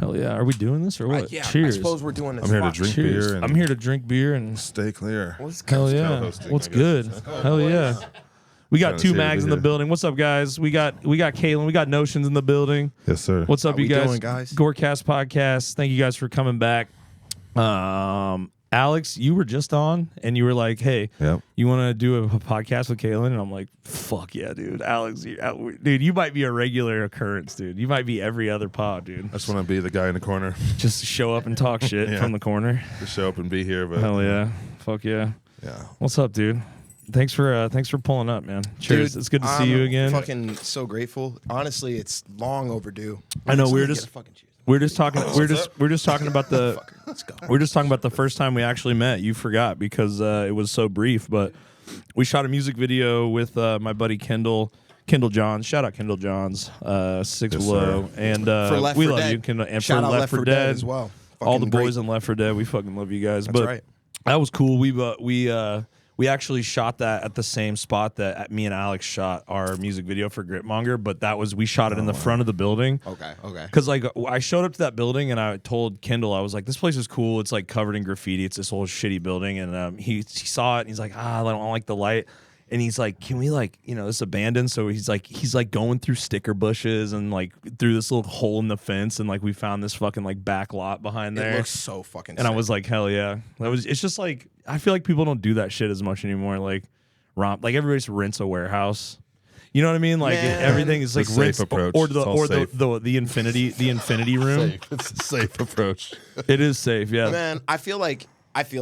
Hell yeah. Are we doing this or what? Yeah, Cheers. I suppose we're doing this. I'm here to drink Cheers. beer and I'm here to drink beer and stay clear. hell yeah. What's good? Hell yeah. We got Tumaggz in the building. What's up, guys? We got Kalan. We got Notions in the building. Yes, sir. What's up, How you we guys? doing, guys? GORCAST podcast. Thank you guys for coming back. Alex, you were just on, and you were like, "Hey, Yep. you want to do a podcast with Kalan?" And I'm like, "Fuck yeah, dude, Alex, dude, you might be a regular occurrence, dude. You might be every other pod, dude. I just want to be the guy in the corner. Just show up and talk shit Yeah. from the corner. Just show up and be here. But Hell yeah, fuck yeah. yeah. What's up, dude? Thanks for pulling up, man. Cheers. Dude, it's good to see you again. Fucking so grateful. Honestly, it's long overdue. I know Somebody we're get just a fucking cheers. we're just talking we're just talking about the Fucker, let's go. we're just talking about the first time we actually met. You forgot because it was so brief, but we shot a music video with my buddy Kendall Johns. Shout out Kendall Johns, Six Yes, Below, sir. and For Left we 4 love Dead. you, Kendall, and Shout for out Left 4 Dead as well. all the Fucking boys great. in Left 4 Dead. We fucking love you guys. That's but right. that was cool. We actually shot that at the same spot that me and Alex shot our music video for Gritmonger, but we shot it in the front of the building. Okay. Because like I showed up to that building and I told Kendall, I was like, this place is cool. It's like covered in graffiti. It's this old shitty building. And he saw it and he's like, I don't like the light. And he's like, can we it's abandoned. So he's like going through sticker bushes and like through this little hole in the fence. And like we found this fucking like back lot behind there. It looks so fucking And I sick. was like, hell yeah. It's just like, I feel like people don't do that shit as much anymore. Like everybody's rents a warehouse. You know what I mean? Like Man. everything is like It's a safe rents approach. or It's all safe. the infinity room. Safe. It's a safe approach. It is safe, yeah. Man, I feel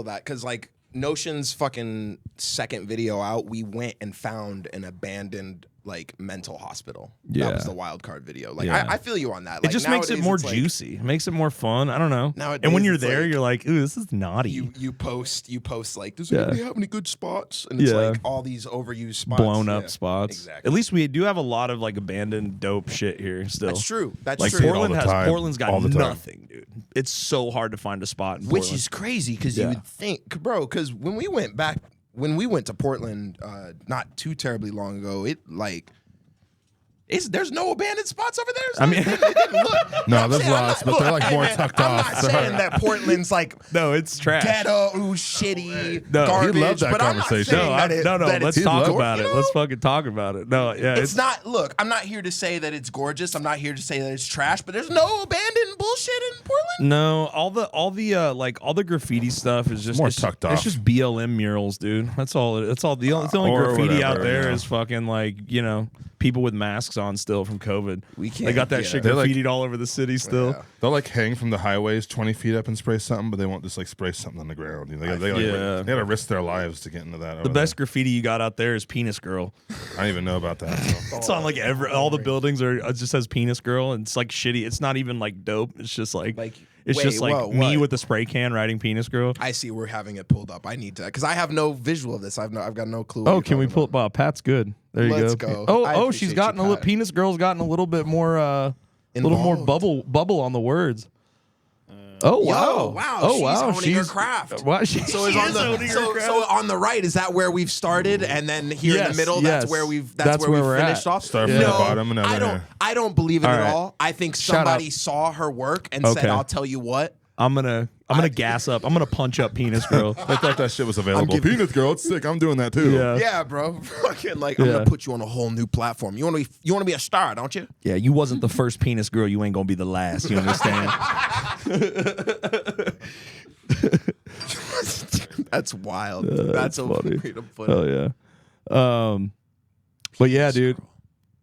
that because like Notion's fucking second video out, we went and found an abandoned like mental hospital. Yeah. That was the wild card video. Like Yeah. I feel you on that. It Like, just makes it nowadays more it's like, juicy. It makes it more fun. I don't know. Nowadays And when you're it's there, like- you're like, ooh, this is naughty. You post like, does Yeah. anybody have any good spots? And it's Yeah. like all these overused spots. blown up Yeah, spots. Exactly. At least we do have a lot of like abandoned dope shit here still. That's true. That's Like true. Portland all the time. Portland's got All the time. nothing, dude. It's so hard to find a spot in Which Portland. is crazy because Yeah. you would think, bro, because when we went to Portland not too terribly long ago, there's no abandoned spots over there. So I mean- it didn't look. No, I'm there's saying- I'm lots, not- but they're look, like hey, more man, tucked I'm off. not saying that Portland's like no, it's trash. ghetto, shitty, No, garbage. he'd love that but conversation. I'm not saying No, that that let's it's talk gor- about you it. know? Let's fucking talk about it. No, yeah, It's not. Look, I'm not here to say that it's gorgeous. I'm not here to say that it's trash. But there's no abandoned bullshit in Portland. No, all the graffiti stuff is just More it's, tucked It's off. just BLM murals, dude. That's all. It's all. The only Or graffiti whatever, out there yeah. is fucking like people with masks on still from COVID. We They got that can't shit They're like- graffitied all over the city still. Yeah. They'll like hang from the highways 20 feet up and spray something, but they won't just like spray something on the ground. They Yeah. gotta risk their lives to get into that. The best graffiti you got out there is Penis Girl. I don't even know about that. So. It's on like all the buildings are it just says Penis Girl, and it's like shitty. It's not even like dope. It's just like it's wait, just like whoa, me what? with the spray can writing Penis Girl. I see. We're having it pulled up. I need to because I have no visual of this. I've got no clue. what Oh, you're can we talking pull? about. Wow, Pat's good. There you Let's go. go. I Oh, she's appreciate gotten you, a little. Pat. Penis Girl's gotten a little bit more Involved. bubble on the words. Oh wow! wow. Oh She's wow! owning her craft. Wow, So is on the on the right. Is that where we've started, and then here in Yes, the middle, yes. that's where we've That's where we're finished at. off. Start from the bottom and over here. I don't believe it All at right. all. I think Shut somebody up. saw her work and Okay. said, "I'll tell you what." I'm gonna gas up. I'm gonna punch up Penis Girl. I thought that shit was available. giving- Penis girl, it's sick. I'm doing that too. Yeah. Yeah, bro. Fucking like I'm Yeah. gonna put you on a whole new platform. You want to be a star, don't you? Yeah, you wasn't the first Penis Girl. You ain't gonna be the last. You understand? That's wild. That's a funny. way to put it. Oh yeah. But yeah, dude.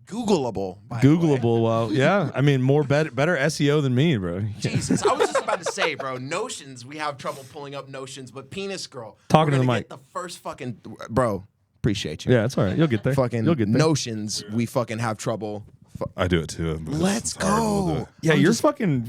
Googleable. by the way. Googleable. Well, yeah. I mean, better SEO than me, bro. Jesus, I was just about to say, bro. Notions, we have trouble pulling up Notions, but Penis Girl. Talking we're to the gonna mic. get the first fucking bro. Appreciate you. Yeah, it's all right. You'll get there. Fucking You'll get there. Notions, we fucking have trouble. I do it too. but Let's it's hard. We'll do go. it. Yeah,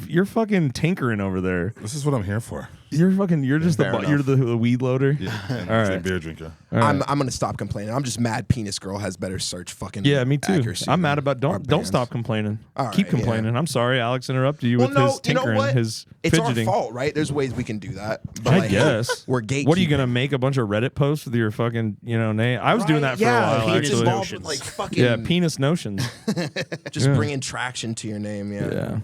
you're fucking tinkering over there. This is what I'm here for. You're just Fair you're enough. the weed loader. And All I'm a right. beer drinker. All right. I'm gonna stop complaining. I'm just mad. Penis Girl has better search fucking. Yeah, me too. accuracy I'm mad than about our don't bands. stop complaining. All Keep right, complaining. yeah. I'm sorry, Alex interrupted you Well, with no, his you know tinkering, what? his It's fidgeting. our fault, right? There's ways we can do that. But I like, guess. we're gatekeeping. What are you gonna make a bunch of Reddit posts with your fucking name? I was doing that for a while Penis actually. involved with like fucking Yeah, penis notions. just yeah. bringing traction to your name. Yeah. Yeah.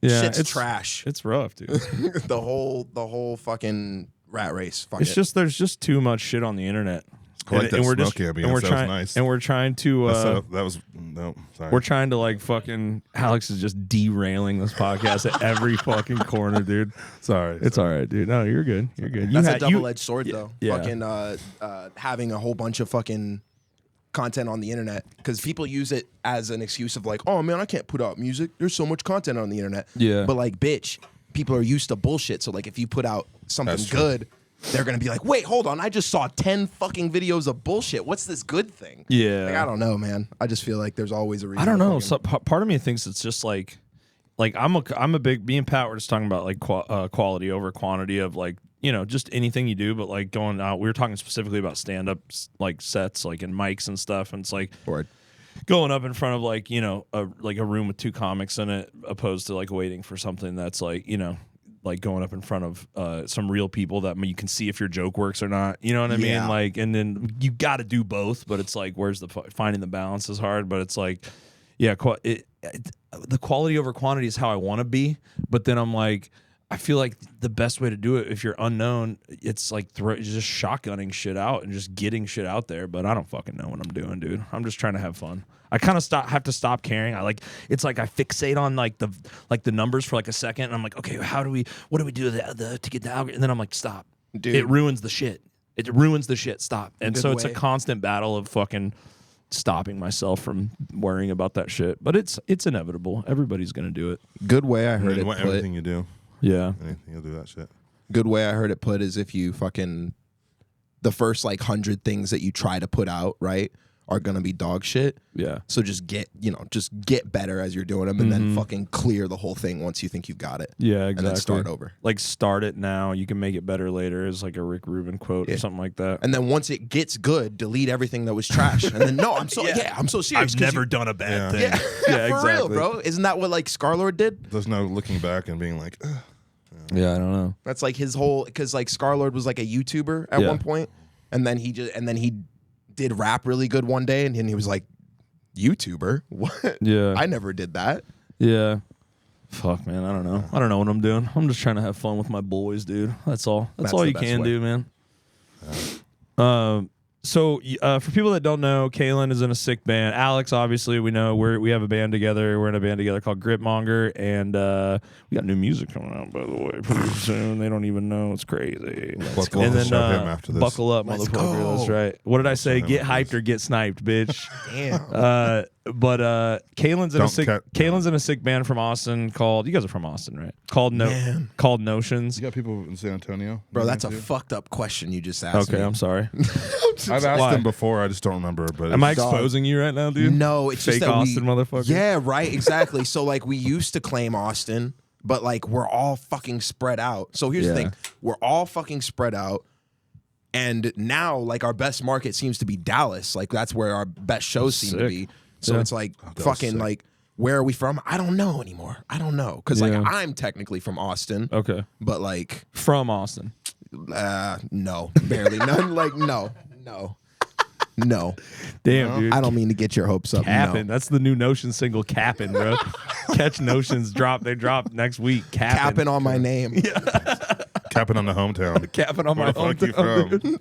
Yeah, Shit's trash. It's rough, dude. the whole fucking rat race. Fuck It's it. just there's just too much shit on the internet. I like that we're smoke just ambience. and we're That was trying nice. and we're trying to that was no. Sorry. we're trying to like fucking Alex is just derailing this podcast at every fucking corner, dude. sorry. It's all right, dude. No, you're good. You're good. That's a double-edged sword, though. yeah. Fucking having a whole bunch of fucking content on the internet, because people use it as an excuse of like, oh man, I can't put out music. There's so much content on the internet. Yeah. But like, bitch, people are used to bullshit. So like, if you put out something That's true. good, they're gonna be like, wait, hold on, I just saw 10 fucking videos of bullshit. What's this good thing? Yeah. Like, I don't know, man. I just feel like there's always a reason. I don't to know. fucking- So, part of me thinks it's just like I'm a big, me and Pat were just talking about like quality over quantity of like, you know, just anything you do, but like going out, we were talking specifically about stand-up like sets, like in mics and stuff. And it's like Word. going up in front of like, you know, a room with 2 comics in it, opposed to like waiting for something that's like, you know, like going up in front of some real people that you can see if your joke works or not. You know what I Yeah. mean? Like, and then you got to do both, but it's like, where's finding the balance is hard, but it's like, yeah, the quality over quantity is how I want to be. But then I'm like, I feel like the best way to do it, if you're unknown, it's like just shotgunning shit out and just getting shit out there. But I don't fucking know what I'm doing, dude. I'm just trying to have fun. I kind of have to stop caring. It's like I fixate on like the numbers for like a second, and I'm like, okay, what do we do to get the algorithm? And then I'm like, stop, Dude. it ruins the shit. It ruins the shit. Stop. And Good so it's a way. constant battle of fucking stopping myself from worrying about that shit. But it's inevitable. Everybody's gonna do it. Good way I heard You it want put. everything you do. Yeah. Anything you'll do that shit. Good way I heard it put is if you fucking the first like 100 things that you try to put out, right, are gonna be dog shit. Yeah. So just get better as you're doing them, and then fucking clear the whole thing once you think you've got it. Yeah, exactly. And then start over. Like start it now. You can make it better later is like a Rick Rubin quote or something like that. And then once it gets good, delete everything that was trash. And then I'm so serious. I've 'cause never you- done a bad thing. Yeah, Yeah, for real, exactly. bro. Isn't that what like Scarlord did? There's no looking back and being like, ugh. Yeah, I don't know. That's like his whole, because like Scarlord was like a YouTuber at Yeah. one point, and then he did rap really good one day, and then he was like, YouTuber? What? Yeah. I never did that. Yeah. Fuck, man. I don't know. I don't know what I'm doing. I'm just trying to have fun with my boys, dude. That's all. That's all the you best can way. do, man. So for people that don't know, Kalan is in a sick band. Alex, obviously, we know we have a band together. We're in a band together called Gritmonger, and we got new music coming out, by the way, pretty soon. They don't even know. It's crazy. Buckle And up, then shove him after this. buckle up, Let's motherfucker. go. That's right. What did I say? him Get after hyped this. or get sniped, bitch. Damn. But Kalan's in a Don't sick cut. Kalan's in a sick band from Austin called, you guys are from Austin, right? Called Man. called Notions. You got people in San Antonio? Bro, that's a too? fucked up question you just asked Okay, me. I'm sorry. I've asked Why? them before. I just don't remember. But Am I it's- exposing you right now, dude? No, it's Fake just that Austin motherfucker. Yeah, right, exactly. So like we used to claim Austin, but like we're all fucking spread out. So here's the Yeah. thing. We're all fucking spread out. And now like our best market seems to be Dallas. Like that's where our best shows seem to Sick. be. So Yeah. it's like Dallas fucking sick. like where are we from? I don't know anymore. I don't know. Cause Yeah. like I'm technically from Austin, Okay. but like From Austin. no, barely. None like no. Damn, dude. I don't mean to get your hopes up. Capping. No. That's the new Notion single, Capping, bro. Catch Notions drop. They drop next week. Capping. Capping on my name. capping on the hometown. Capping on Where my the fuck you hometown.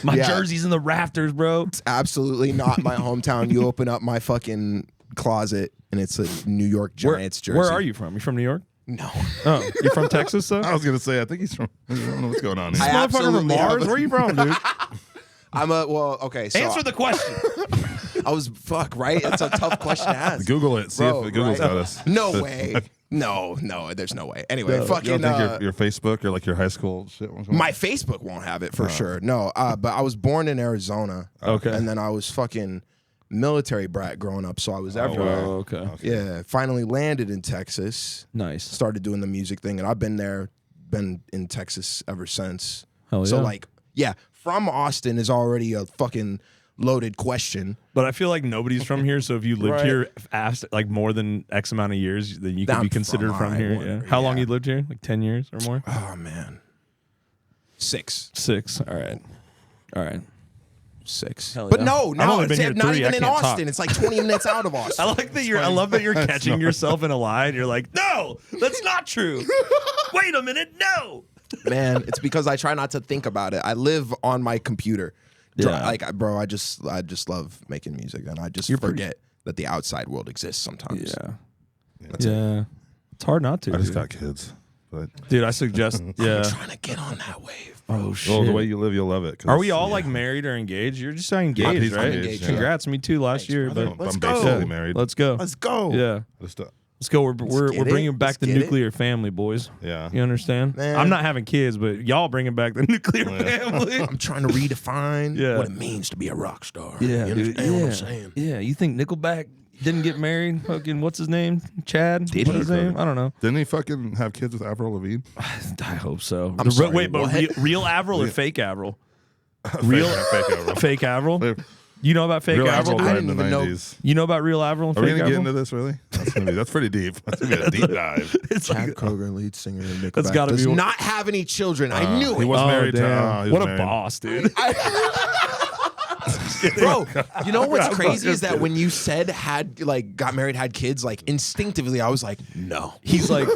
from? My Yeah. jersey's in the rafters, bro. Absolutely not my hometown. You open up my fucking closet and it's a New York Giants jersey. Where are you from? You from New York? No. Oh, you from Texas, though? I was gonna say. I think he's from. I don't know what's going on here. I Motherfucker from absolutely have Mars? a- Where are you from, dude? Okay, so Answer the question. I was right? That's a tough question to ask. Google it. See Bro, if Google's right? got us. No way. No, there's no way. Anyway, You fucking don't think your Facebook or like your high school shit? was my Facebook won't have it for sure. No, but I was born in Arizona. Okay. And then I was fucking military brat growing up, so I was everywhere. Oh, okay. Yeah, finally landed in Texas. Nice. Started doing the music thing, and I've been in Texas ever since. Hell So yeah. like, yeah, from Austin is already a fucking loaded question. But I feel like nobody's from here, so if you lived Right. here like more than X amount of years, then you could I'm be considered from from here. Iowa. Yeah. How long Yeah. you lived here? Like 10 years or more? Oh man, 6. 6. All right. 6. Hell But yeah. no, I've only been it's here not 3. I even in can't Austin. talk. It's like 20 minutes out of Austin. I love that you're catching yourself in a lie and you're like, no, that's not true. Wait a minute, no. Man, it's because I try not to think about it. I live on my computer. Yeah. Like, bro, I just love making music, and I just forget that the outside world exists sometimes. Yeah. It's hard not to. I just dude. got kids. But Dude, I suggest. I'm Yeah. trying to get on that wave. Oh shit. well, the way you live, you'll love it. 'cause- Are we all like married or engaged? You're just engaged, he's right? engaged, yeah. Congrats, me too. Last year, brother. but Let's I'm go. basically married. let's go. Let's go. Yeah, Just, let's go. We're get bringing it. back Let's the get it. nuclear family, boys. yeah. You understand? Man. I'm not having kids, but y'all bringing back the nuclear family. I'm trying to redefine Yeah. what it means to be a rock star. Yeah, you dude. understand Yeah. what I'm saying? Yeah, you think Nickelback didn't get married? Fucking what's his name? Chad? Did What's he? his name? I don't know. Didn't he fucking have kids with Avril Lavigne? I hope so. I'm sorry, Wait, but what? real Avril or fake Avril? Real fake Avril. fake Avril. You know about fake Real Avril? Avril dude? died in the didn't even know. 90s. You know about real Avril and Are we fake gonna get Avril? into this really? That's pretty deep. That's gonna be a deep dive. It's Chad like, Kroger, lead singer of Nickelback, That's gotta does be one- not have any children. I knew He it. was married to. damn. he was What a married. boss, dude. Bro, you know what's crazy is that when you said got married, had kids, like instinctively I was like, no. He's like,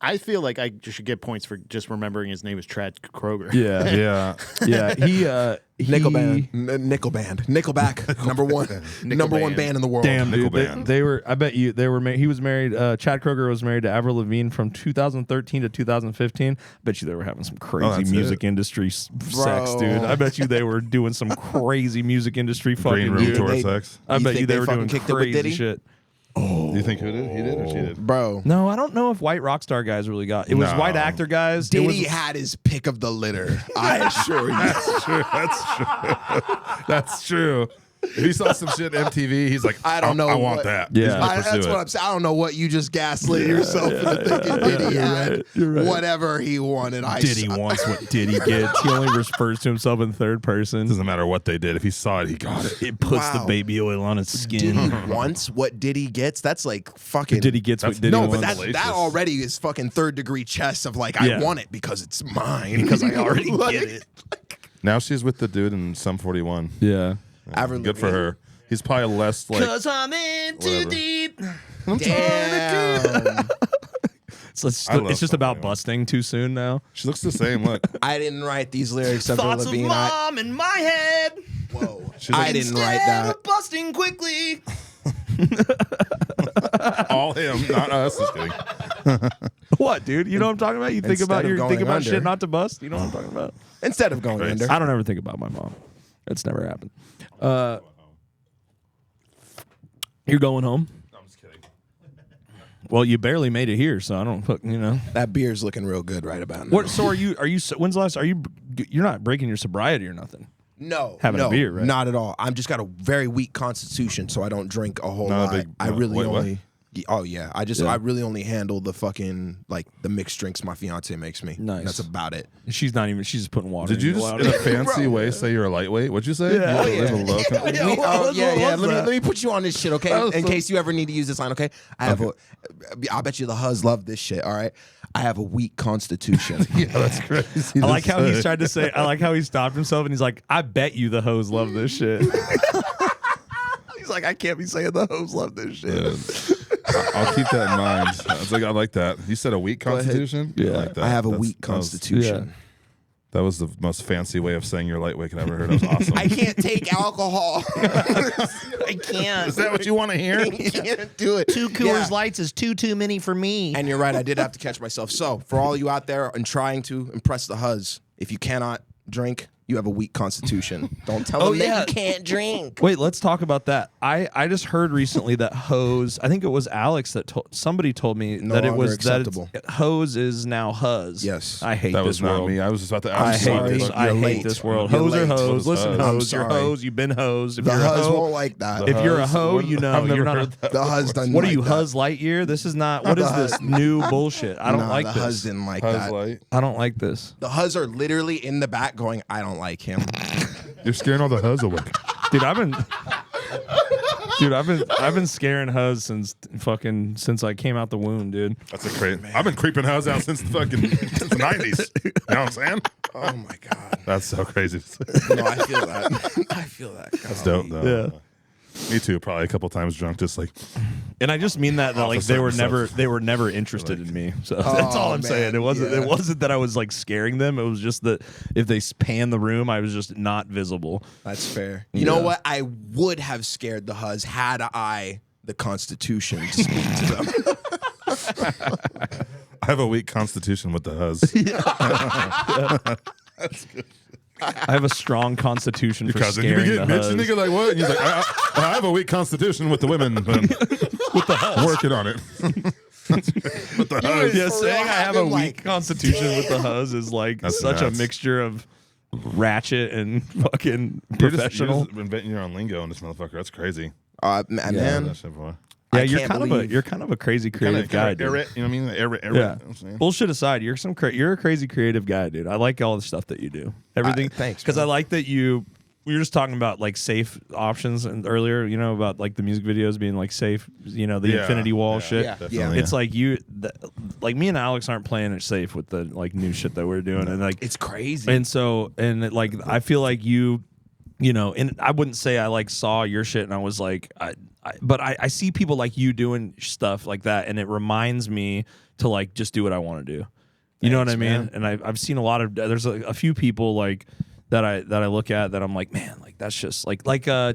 I feel like I should get points for just remembering his name is Chad Kroger. yeah, Yeah. yeah. Nickelback, Nickelback, number one band in the world. Damn, dude. Nickelband. They were. I bet you they were. He was married. Chad Kroger was married to Avril Lavigne from 2013 to 2015. Bet you they were having some crazy that's music it. industry sex, Bro. dude. I bet you they were doing some crazy music industry fucking. Green room Dude. tour they- sex. I You bet think you they they were fucking doing kicked it with crazy Diddy? shit. Do you think who did? He did or she did? Bro, No, I don't know if white rock star guys really got. It was No. white actor guys. It Diddy was, had his pick of the litter. I assure you. That's true. That's true. That's true. If he saw some shit on MTV, he's like, I don't know I want what- that. Yeah. He's gonna pursue That's it. what I'm saying. I don't know what you just gaslit yourself into thinking Diddy had. You're right. Whatever he wanted. Diddy wants what Diddy gets. He only refers to himself in third person. Doesn't matter what they did. If he saw it, he got it. It puts the Wow. baby oil on his skin. Diddy wants what Diddy gets. That's like fucking. Diddy gets what That's- Diddy No, but wants. that already is fucking third degree chess of like Yeah. I want it because it's mine. because I already Like, get it. Now she's with the dude in Sum 41. Yeah. Avril Good for Lavigne. her. He's probably less like. I'm in Whatever. deep. Damn. So it's I love just Sum about 41. busting too soon now. She looks the same. Look. I didn't write these lyrics of Thoughts of Lavigne. mom in my head. Whoa. She's like, I didn't write that. Busting quickly. all him, not us. Just kidding. What, dude? You know what I'm talking about? You think Instead about of your going think about under. shit not to bust. You know what I'm talking about? Instead of going Right. under. I don't ever think about my mom. It's never happened. You're going home. I'm just kidding. Well, you barely made it here, so I don't. You know. That beer's looking real good right about now. What? So are you? When's the last? You're not breaking your sobriety or nothing. No, Having a no, beer, right? Not at all. I'm just got a very weak constitution, so I don't drink a whole Not a lot. big- I really wait, what? only. Oh yeah, I really only handle the fucking like the mixed drinks my fiance makes me. Nice. That's about it. She's not even. She's just putting water. Did you in just, water. in a fancy way, say you're a lightweight? What'd you say? Yeah. You live a low con- Yeah, We- what yeah. was Let that? me put you on this shit, okay? was In so- case you ever need to use this line, okay? I bet you the Huz love this shit. All right. I have a weak constitution. Yeah, that's crazy. I like how he's tried to say. I like how he stopped himself and he's like, "I bet you the hoes love this shit." He's like, "I can't be saying the hoes love this shit." I'll keep that in mind. I like that. You said a weak ahead. constitution? Yeah. I like that. I have a That's- weak constitution. That was the most fancy way of saying you're lightweight I ever heard. That was awesome. I can't take alcohol. I can't. Is that what you want to hear? I can't do it. Yeah. Lights is too many for me. And you're right, I did have to catch myself. So, for all you out there and trying to impress the Huz, if you cannot drink, you have a weak constitution. Don't tell them that you can't drink. Wait, let's talk about that. I just heard recently that hose. I think it was Alex that somebody told me No that it longer was acceptable. that hose is now huz. Yes. I hate That this was not world. me. I was just about to I ask hate you. sorry. this. I You're hate late. this world. You're Hose are late. hose. Listen, I'm hose. You're sorry. hose. You've been hosed. If The you're a Huz hoe, won't like that. if you're a Huz? hoe, What? you know I've never you're not. heard that. The Huz doesn't What are like you, that. Huz Lightyear? This is not. What is this new bullshit? I don't Nah, like the this. Huz didn't like Huz that. light. I don't like this, The Huz are literally in the back going, I don't like him. You're scaring all the Huz away. dude. I've been scaring Huz since I came out the womb, dude. That's a crazy. I've been creeping Huz out since the 90s. You know what I'm saying? Oh my god. That's so crazy. No, I feel that. I feel that. That's dope, though. Yeah. Me too. Probably a couple times drunk, just like. And I just mean that like they were never interested in me. So that's all I'm saying. It wasn't that I was like scaring them. It was just that if they pan the room, I was just not visible. That's fair. You know what? I would have scared the Huz had I the Constitution to speak to them. I have a weak constitution with the Huz. That's good. I have a strong constitution for Cousin, you scaring be the getting bitch, Huz. and nigga like what? And he's like, I have a weak constitution with the women, but with the Huz. Working on it. With the Huz. Yeah, saying I have a having, weak constitution with the Huz is like That's such nuts. a mixture of ratchet and fucking You're professional. just inventing your own lingo in this motherfucker. That's crazy. Man, That shit, boy. Yeah, I you're can't kind believe- of a crazy creative guy, dude. You know what I mean? Yeah. You know what I'm saying? Bullshit aside, you're a crazy creative guy, dude. I like all the stuff that you do. Everything. Thanks, Because I like that we were just talking about like safe options and earlier, you know, about like the music videos being like safe, you know, the Yeah, infinity wall yeah, shit. yeah, definitely, It's like like me and Alex aren't playing it safe with the like new shit that we're doing, and like it's crazy. and so like I feel like you know, and I wouldn't say I like saw your shit and I was like, but I see people like you doing stuff like that, and it reminds me to like just do what I want to do. You know what I mean? man. And I've seen a lot of there's a few people like that I look at that I'm like, man, like that's just like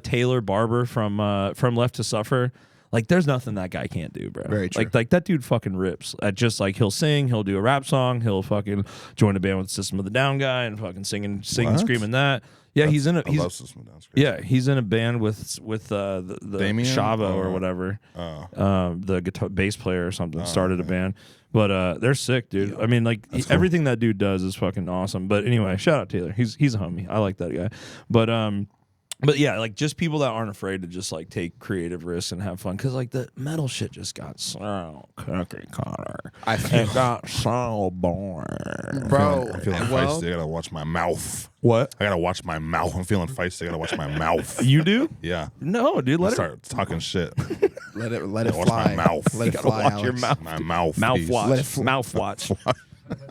Taylor Barber from Left to Suffer. Like there's nothing that guy can't do, bro. Very true. Like that dude fucking rips. At just like he'll sing, he'll do a rap song, he'll fucking join a band with System of the Down guy and fucking singing, What? screaming that. Yeah, I he's love System of a Down. It's great. yeah, he's in a band with the Damien? Shava or Oh. whatever. Oh. The guitar bass player or something started a band. But they're sick, dude. I mean, like everything that dude does is fucking awesome. But anyway, shout out Taylor. He's a homie. I like that guy. But yeah, like just people that aren't afraid to just like take creative risks and have fun, because like the metal shit just got so cookie cutter. It got so boring, Bro, I'm feeling well, feisty. I gotta watch my mouth. What I gotta watch my mouth. I'm feeling feisty. I gotta watch my mouth. you do? Yeah. No, dude. Let it Start talking shit. let it Watch fly. my mouth. Let it gotta fly, watch your Alex. mouth. My mouth. Mouth piece. watch. Let it fly. Mouth watch.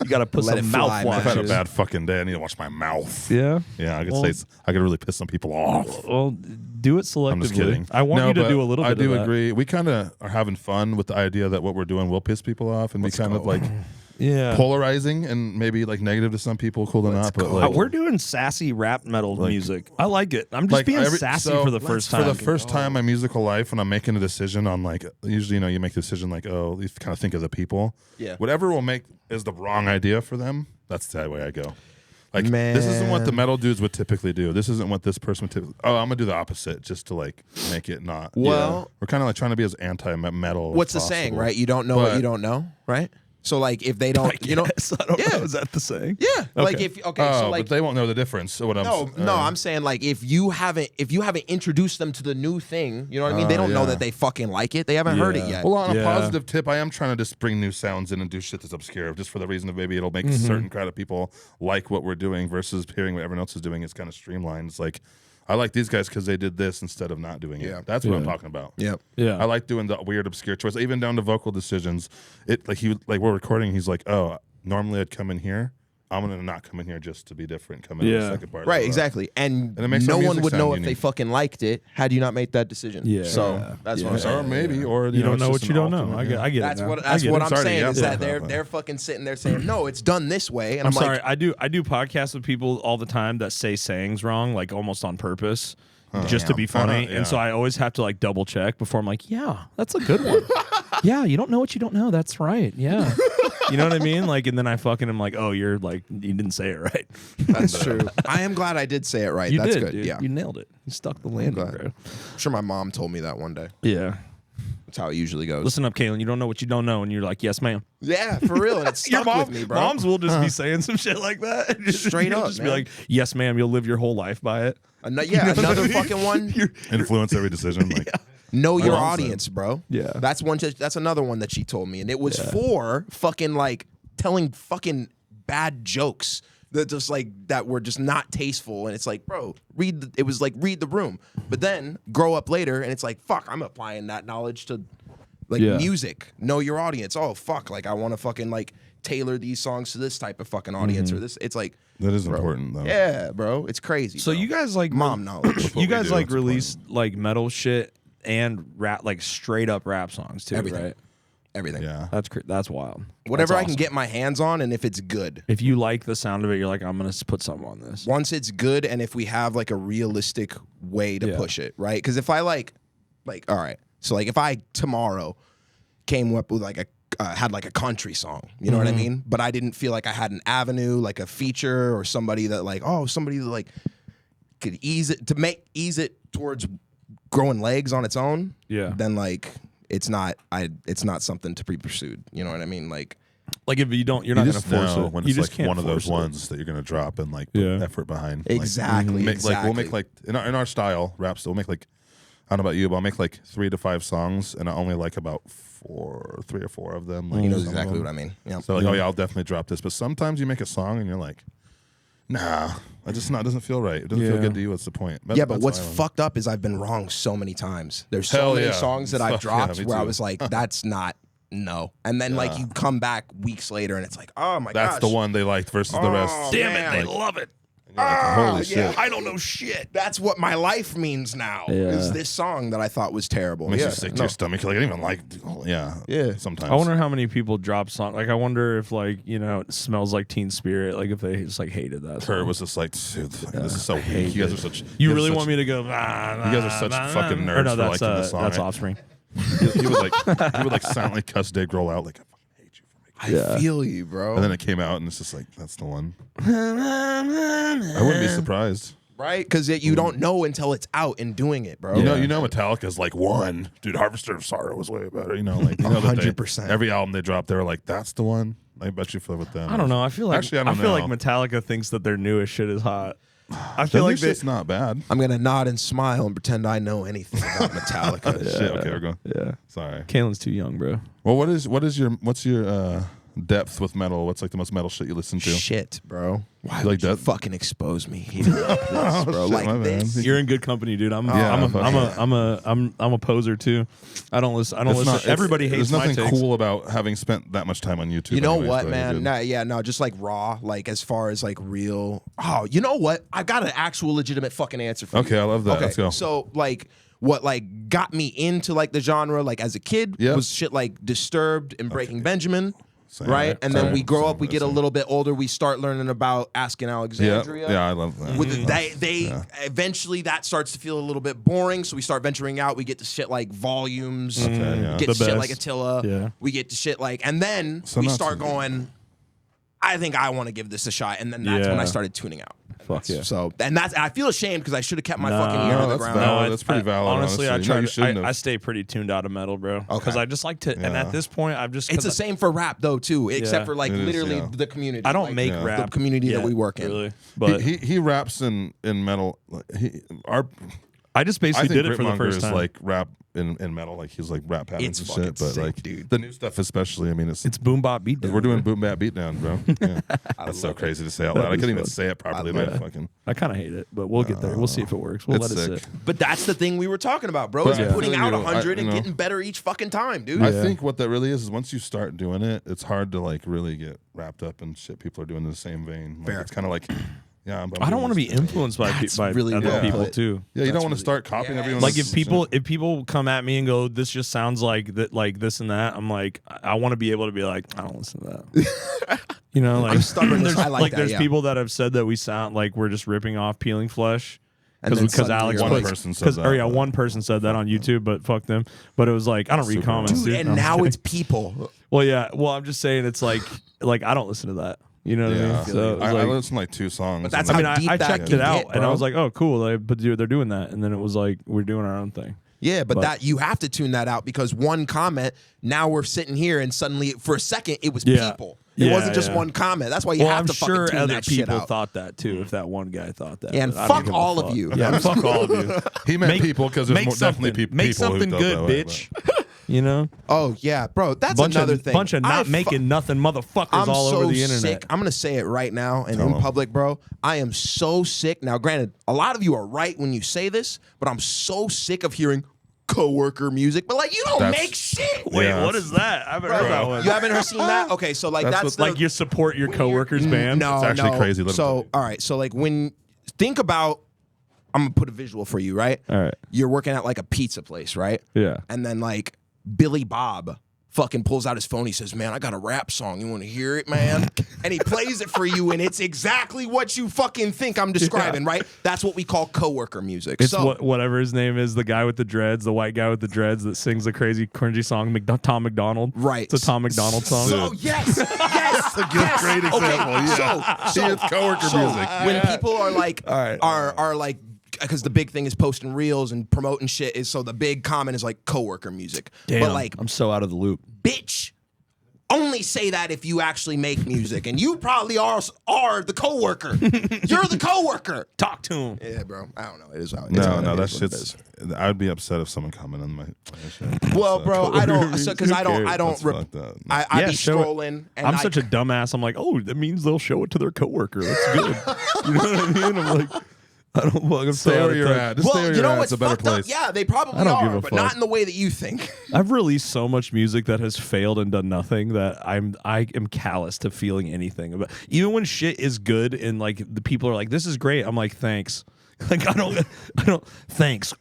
You gotta put Let some it mouth fly, watch. I've had a Matches. bad fucking day. I need to watch my mouth. Yeah. Yeah, I could Well- say I could really piss some people off. Well, do it selectively. I'm just kidding. I want No, you to but do a little bit. I do of that. agree. We kind of are having fun with the idea that what we're doing will piss people off and be kind of like Yeah. polarizing and maybe like negative to some people, cool to not. But like, We're doing sassy rap metal music. I like it. I'm just like being every- sassy so for the first time. For the first time in my musical life, when I'm making a decision on like, usually, you know, you make a decision like, oh, you kind of think of the people. Yeah. Whatever will make is the wrong idea for them. That's the way I go. Like, this isn't what the Man. metal dudes would typically do. This isn't what this person would typically. Oh, I'm gonna do the opposite just to like make it not. Well- we're kind of like trying to be as anti-metal. What's the as saying, possible. right? You don't know what But- you don't know, right? So like if they don't, you know, Yes, I don't Yeah. know. Is that the saying? yeah. Like Okay. if so Oh, like but they won't know the difference. So what I'm saying like if you haven't introduced them to the new thing, you know what I mean? They don't know yeah. that they fucking like it. They haven't heard it yet. Well, on a Yeah. positive tip, I am trying to just bring new sounds in and do shit that's obscure, just for the reason of maybe it'll make a certain crowd of people like what we're doing versus hearing what everyone else is doing. It's kind of streamlined. It's like, I like these guys because they did this instead of not doing Yeah. it. That's what I'm Yeah. talking about. Yep. Yeah. I like doing the weird, obscure choice, even down to vocal decisions. It like we're recording. He's like, oh, normally I'd come in here. I'm gonna not come in here just to be different. Come in Yeah. the second part. Right, exactly. And it makes no our one music would sound know if they unique. fucking liked it had you not made that decision. Yeah. So that's what I'm Yeah. saying. Or maybe, or You don't it's know just what an you don't know. alternate, I get it. That's now. what I get I'm it. Sorry to saying yell is at that that. they're fucking sitting there saying, no, it's done this way. And I'm I'm sorry. like, I do podcasts with people all the time that say sayings wrong, like almost on purpose, just to be funny. Yeah. And so I always have to like double check before I'm like, yeah, that's a good one. Yeah, you don't know what you don't know. That's right. Yeah. You know what I mean? Like, and then I fucking am like, oh, you're like, you didn't say it right. that's true. I am glad I did say it right. You That's did, good. dude. Yeah. You nailed it. You stuck the landing, glad. bro. I'm sure my mom told me that one day. Yeah. That's how it usually goes. Listen up, Kalan. You don't know what you don't know, and you're like, yes, ma'am. Yeah, for real. And it stuck with me, bro. Moms will just be saying some shit like that. Straight You'll up, just man. be like, yes, ma'am. You'll live your whole life by it. Yeah, another fucking one. influence every decision. Like, Know your Well said. audience, bro. Yeah. That's one. That's another one that she told me, and it was for fucking like telling fucking bad jokes that just like that were just not tasteful. And it's like, bro, it was like read the room, but then grow up later, and it's like, fuck, I'm applying that knowledge to Like Yeah. music, know your audience. Oh fuck, like I want to fucking like tailor these songs to this type of fucking audience or this. It's like That is bro, important though. Yeah, bro, it's crazy. So bro. you guys like mom knowledge. you we guys do, like it's release like metal shit and rap, like straight up rap songs too, Everything. right? Everything. Yeah. That's wild. Whatever That's I can awesome. get my hands on, and if it's good. If you like the sound of it, you're like, I'm gonna put something on this. Once it's good, and if we have like a realistic way to Yeah. push it, right? Because if I like, all right, so like if I tomorrow came up with like a had like a country song, you know what I mean? But I didn't feel like I had an avenue, like a feature or somebody that like, somebody that like could ease it towards growing legs on its own. Yeah. Then like it's not something to be pursued. You know what I mean? Like Like if you don't, you're You not gonna just force know it. when You it's just like can't one of those force it. ones that you're gonna drop and like put Yeah. effort behind. exactly. Like, like we'll make exactly. like in our style rap still we'll make like I don't know about you, but I'll make like 3 to 5 songs and I only like about 3 or 4 of them. Like He knows some of exactly them. what I mean. Yeah. So like, oh yeah, I'll definitely drop this. But sometimes you make a song and you're like, nah, it doesn't feel right. It doesn't feel Yeah. good to you. What's the point? Yeah, but That's what's why I don't- fucked up is I've been wrong so many times. There's so Hell many yeah. songs that I've Fuck yeah, dropped me where I too. was like, that's not no. And then like you come back weeks later and it's like, oh my That's gosh. the one they liked versus the rest. Oh, Damn man. it, they love it. And you're like, holy shit. yeah. I don't know shit. That's what my life means now. Is this song that I thought was terrible. Makes yeah. you sick to no. your stomach. You're like, I don't even like. Yeah, Yeah. Sometimes. I wonder how many people drop songs. Like I wonder if like it smells like Teen Spirit. Like if they just like hated that. Kurt song. was just like, dude, this is so weak. You guys are such. You guys really are want such- me to go? You guys are such fucking nerds Or no, for that's liking this song. that's right? Offspring. He was like, he would like silently cuss Dave Grohl out like, I fucking hate you for making. I feel you, bro. And then it came out and it's just like, that's the one. I wouldn't be surprised. right? Because you don't know until it's out and doing it, bro. You know, Metallica's like one. Dude, Harvester of Sorrow was way better. You know, like you know that 100%. every album they drop, they were like, that's the one. I bet you feel with them. I don't know. I feel like Actually, I don't feel like know. Metallica thinks that their newest shit is hot. I The feel new like shit's not bad. I'm gonna nod and smile and pretend I know anything about Metallica. Shit. Okay, we're going. yeah. Sorry. Kalen's too young, bro. Well, what's your depth with metal? What's like the most metal shit you listen to? Shit, bro. Why You would like you that? fucking expose me here like this, bro? shit, Like my bad. this. You're in good company, dude. I'm a poser too. I don't listen. Everybody hates There's my nothing takes. cool about having spent that much time on YouTube. You know anyways, what, though, man? dude. No, just like raw, like as far as like real. Oh, you know what? I got an actual legitimate fucking answer for you. Okay, I love that. Okay, Let's go. so like what like got me into like the genre like as a kid Yep. was shit like Disturbed and Breaking Benjamin. Same, Right? And then Same, we grow up, we same, get a same. little bit older, we start learning about Asking Yeah, Alexandria. yeah, I love that. With they eventually that starts to feel a little bit boring, so we start venturing out. We get to shit like Volumes, yeah. we get The to shit best. like Attila, Yeah. we get to shit like, and then So we not start so- going. I think I want to give this a shot, and then that's when Yeah. I started tuning out. Fuck yeah. So and I feel ashamed because I should have kept my Nah. fucking ear to No, the that's ground. valid. That's pretty valid, Honestly, honestly. No, I you try. shouldn't I have. stay pretty tuned out of metal, bro. Okay. Because I just like to. And Yeah. at this point, I've just. It's the same for rap though too, except Yeah. for like It is, literally yeah. the community. I don't like, make Yeah. rap. the community that yet, we work in. really, but he raps in metal. I just I basically think did it for the Gritmonger first is time. like rap in metal. Like he's like rap patterns It's and fucking shit. But sick, like dude. the new stuff, especially. I mean, It's boom bop beat down. we're doing bro. boom bap beatdown, bro. Yeah. That's so crazy to say out loud. I couldn't even say it properly. love But it. fucking, I kind of hate it, but we'll get there. We'll see if it works. We'll it's let it sick. sit. But that's the thing we were talking about, bro. But Is I putting feel out you. 100 and you know. getting better each fucking time, dude. I think what that really is once you start doing it, it's hard to like really get wrapped up in shit people are doing in the same vein. Like, Fair. it's kind of like, yeah, I don't want to be influenced by That's by really other well people put. too. Yeah, you don't That's want to really- start copying Yeah. everyone. Like if people come at me and go, this just sounds like that, like this and that. I'm like, I want to be able to be like, I don't listen to that. You know, like I'm stubborn as- there's I like that, there's yeah. people that have said that we sound like we're just ripping off Peeling Flesh. And then Because suddenly Alex you're one like- person said that. or yeah, one person said that on YouTube, but fuck them. But it was like I don't read Super comments, Dude, dude. and No, I'm now kidding. it's people. well, yeah. Well, I'm just saying it's like I don't listen to that. You know what I Yeah, mean? So it's I like, listened to like 2 songs. But that's and I how mean, deep I that checked can it out get, and I bro. was like, oh, cool. But dude, they're doing that, and then it was like we're doing our own thing. Yeah, but But- that you have to tune that out because one comment, now we're sitting here and suddenly for a second it was Yeah. people. It Yeah, wasn't just yeah. one comment. That's why you Well, have I'm to sure fucking tune other that shit people out. thought that too. If that one guy thought that, Yeah, and but I don't fuck give a all of fuck. you. Yeah, fuck all of you. he meant Make- people because there's Make more, definitely something. people. Make who something thought good, that way, bitch. You know, Oh yeah, bro. That's bunch another of thing. bunch of I not fu- making nothing motherfuckers I'm all so over the internet. sick. I'm gonna say it right now and Tell in 'em. public, bro. I am so sick. Now, granted, a lot of you are right when you say this, but I'm so sick of hearing, coworker music, but like you don't make shit. Wait, Yeah, what is that? I haven't heard that one. You haven't seen that? Okay, so like that's Like you support your coworker's band? No, It's actually crazy. So all right, so like when think about, I'm gonna put a visual for you, right? All right. You're working at like a pizza place, right? Yeah. And then like Billy Bob fucking pulls out his phone. He says, "Man, I got a rap song. You want to hear it, man?" And he plays it for you, and it's exactly what you fucking think I'm describing, right? That's what we call coworker music. It's so whatever his name is, the guy with the dreads, the white guy with the dreads that sings the crazy cringy song, Tom McDonald. Right. It's a Tom McDonald song. So yes, yes, yes. great example. Yeah. So It's coworker music. When people are like, right. are like, because the big thing is posting reels and promoting shit is so the big comment is like coworker music. Damn, but like, I'm so out of the loop. bitch, only say that if you actually make music, and you probably are the coworker. You're the coworker. Talk to him. Yeah, bro. I don't know. It is how it is. No, that It is what it shit's. is. I'd be upset if someone commented on my shit. Well, bro, I don't because I don't. That's fucked up. I Yeah, be show it. scrolling. And I'm such a dumbass. I'm like, oh, that means they'll show it to their coworker. That's good. You know what I mean? I'm like, I don't fucking Stay where you're at. Just stay Well, where you you're know at. what's It's a better fucked up? place. Yeah, they probably I don't give are, a but fuck. not in the way that you think. I've released so much music that has failed and done nothing that I am callous to feeling anything about. Even when shit is good and like the people are like, "This is great," I'm like, "Thanks." Like I don't. Thanks.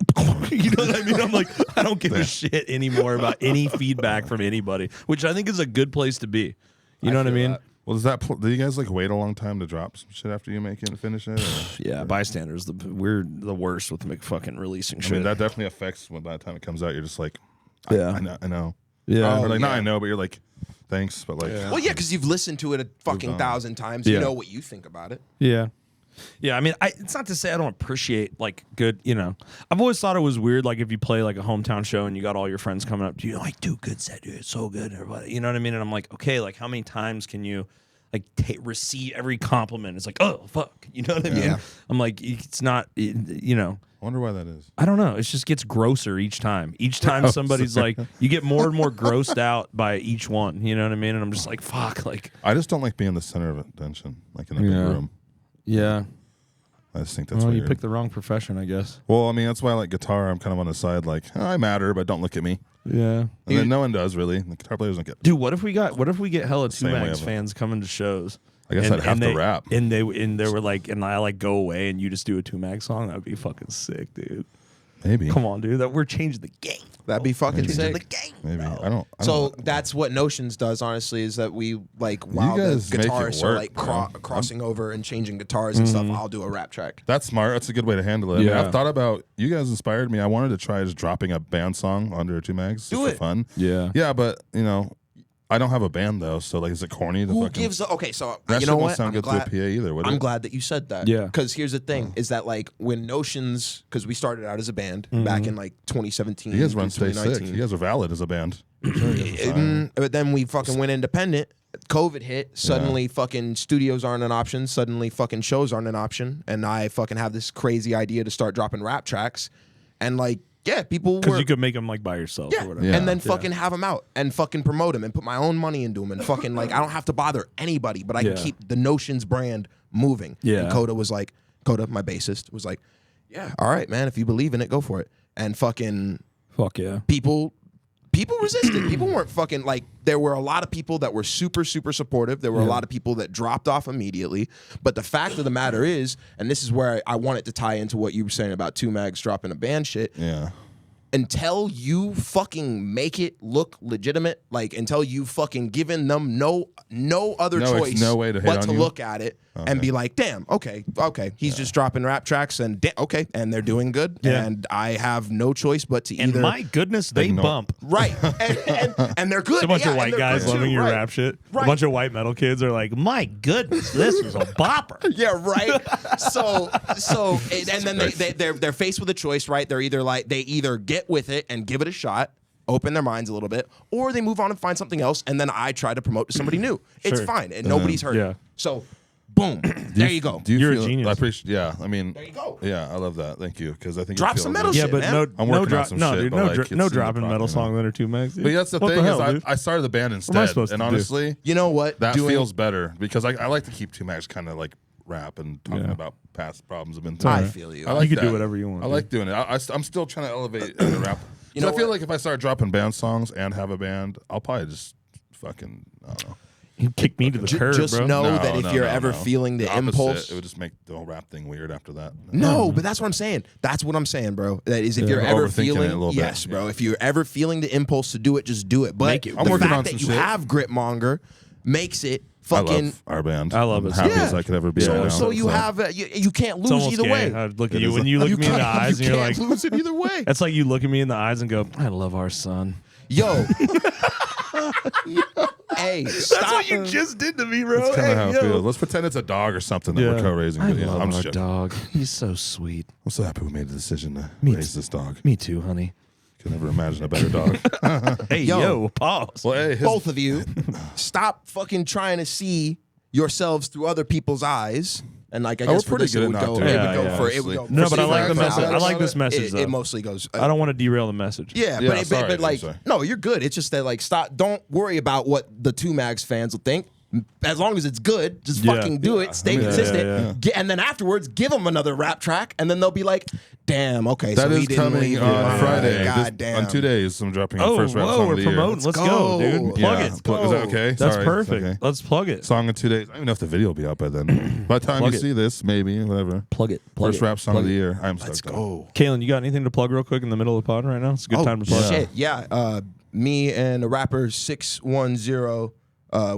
You know what I mean? I'm like, I don't give a shit anymore about any feedback from anybody, which I think is a good place to be. You know what I feel mean? that. Well, do you guys like wait a long time to drop some shit after you make it and finish it? Or? Yeah, bystanders. We're the worst with fucking releasing I shit. mean, that definitely affects when by the time it comes out, you're just like, Yeah. I know. yeah. Or like, not yeah. I know, but you're like, thanks, but like, Well, yeah, because you've listened to it a fucking 1,000 times. Yeah. You know what you think about it. Yeah. Yeah, I mean, it's not to say I don't appreciate like good, you know. I've always thought it was weird, like if you play like a hometown show and you got all your friends coming up to you, like, dude, good set, dude, it's so good, everybody. You know what I mean? And I'm like, okay, like how many times can you like receive every compliment? It's like, oh fuck, you know what I mean? Yeah. I'm like, it's not, you know. I wonder why that is. I don't know. It just gets grosser each time. Each time somebody's like, you get more and more grossed out by each one. You know what I mean? And I'm just like, fuck, like. I just don't like being the center of attention, like in a big room. Yeah. I just think that's Well, weird. you picked the wrong profession, I guess. Well, I mean, that's why I like guitar. I'm kind of on the side, like, I matter, but don't look at me. Yeah. And then no one does, really. The guitar players don't get. Dude, what if we get hella Same way Tumaggz of it. fans coming to shows? I guess I'd have to rap. And they were like, and I like go away and you just do a Tumaggz song. That'd be fucking sick, dude. Maybe. Come on, dude. We're changing the game. That'd be fucking Changing the sick. game. Maybe. bro. I don't So know. that's what Notions does, honestly, is that we like while the guys make it guitarists are work, like bro. crossing over and changing guitars and stuff, I'll do a rap track. That's smart. That's a good way to handle it. I mean, Yeah. I've thought about, you guys inspired me. I wanted to try just dropping a band song under Tumaggz Do just it. for fun. Yeah. Yeah, but, you know, I don't have a band, though, so, like, is it corny? Who gives a, okay, so That you shit know won't what? sound I'm good glad, to a PA either, would I'm it? glad that you said that. Yeah. Because here's the thing, is that like when Notions, because we started out as a band back in like 2017. You guys run Stay Sick. 2019. You guys are valid as a band. I'm sure you guys are fine. But then we fucking went independent. COVID hit. Suddenly, fucking studios aren't an option. Suddenly, fucking shows aren't an option. And I fucking have this crazy idea to start dropping rap tracks. And like, yeah, people Because were. you could make them like by yourself Yeah. or whatever. Yeah. And then fucking have them out and fucking promote them and put my own money into them and fucking like I don't have to bother anybody, but I can Yeah. keep the Notions brand moving. Yeah. And Coda, my bassist, was like, yeah, all right, man, if you believe in it, go for it. And fucking Fuck yeah. people resisted. People weren't fucking like, there were a lot of people that were super, super supportive. There were a lot of people that dropped off immediately. But the fact of the matter is, and this is where I wanted to tie into what you were saying about Tumaggz dropping a band shit. Yeah. Until you fucking make it look legitimate, like until you fucking given them no other choice no way to hate but on to you? look at it and be like, damn, okay, he's just dropping rap tracks and and they're doing good, Yeah. and I have no choice but to And either my goodness, they Ignore- bump. right, and they're good. It's a bunch yeah, of and white they're guys good too, loving your right. rap shit. Right. A bunch of white metal kids are like, my goodness, this is a bopper. Yeah, right. So, and then they're faced with a choice, right? They're either get with it and give it a shot, open their minds a little bit, or they move on and find something else, and then I try to promote to somebody new. It's Sure. fine, and nobody's hurt. Yeah. So, boom, there you go. Do you You're a feel, genius. I appreciate. Yeah, I mean, There you go. Yeah, I love that. Thank you, because I think Drop it some feels metal good. Yeah, shit, but man. no, I'm no working on drop, some no, shit, dude, but, no, like, it's in the dropping metal product, you know? songs under Tumaggz. But that's the What thing hell, is, dude? I started the band am I instead, supposed and to do? honestly, You know what? that feels better because I like to keep Tumaggz kind of like rap and talking Yeah. about past problems I've been through. I feel you. I like You can do that. whatever you want, I like doing it. I'm still trying to elevate the rap. You know I feel what? like if I start dropping band songs and have a band, I'll probably just fucking, I don't know. You kick me to the curb, Just bro. know No, that if no, you're no, ever no. feeling the Opposite, impulse, it would just make the whole rap thing weird after that. no, but that's what I'm saying. That's what I'm saying, bro. That is, if you're Overthinking ever it a feeling, little bit, yes, bro. yeah. If you're ever feeling the impulse to do it, just do it. But Make it. I'm the working fact on that some you shit. have Gritmonger makes it I fucking. love our band. I love I'm it. happy Yeah. as I could ever be. So- right now. So you have you can't It's lose almost either gay. way. I'd look at It you is when you look at me in the can't- eyes, and you you're can't like, lose it either way. that's like you look at me in the eyes and go, I love our son. Yo, hey, stop. That's what you just did to me, bro. That's kind of how Hey, it yo. feels. Let's pretend it's a dog or something that Yeah. we're co-raising. I But, yeah, love I'm our just joking. dog. He's so sweet. I'm so happy we made the decision to Me raise this dog. Me too, honey. Could never imagine a better dog. Hey, Yo. pause. Well, hey, his, Both of you, stop fucking trying to see yourselves through other people's eyes. And like I Oh, guess we're for pretty this, good it at would not go. doing It it, would go yeah, for. It would go. honestly. No, for but I like the Steve message. Alex. I like this message, It though. mostly goes. I don't want to derail the message. Yeah, Yeah, but, sorry, but like, sorry. no, you're good. It's just that like, stop. Don't worry about what the Tumaggz fans will think. As long as it's good, just Yeah. fucking do it. Stay Yeah, consistent. yeah, yeah. And then afterwards, give them another rap track, and then they'll be like, "Damn, okay, that so is he didn't coming leave on it. Friday. God damn. On 2 days, I'm dropping Oh, the first rap whoa, song we're of the year. promoting. Let's Let's go, go. dude. Plug Yeah, it. is that okay? That's Sorry. perfect. Okay. Let's plug it. Song in 2 days. I don't even know if the video will be out by then. By the time Plug you it. see this, maybe, whatever. Plug it. First rap song of the year. I'm Let's stoked. go. Kalen, you got anything to plug real quick in the middle of the pod right now? It's a good time to plug. Shit, yeah. Me and the rapper 610,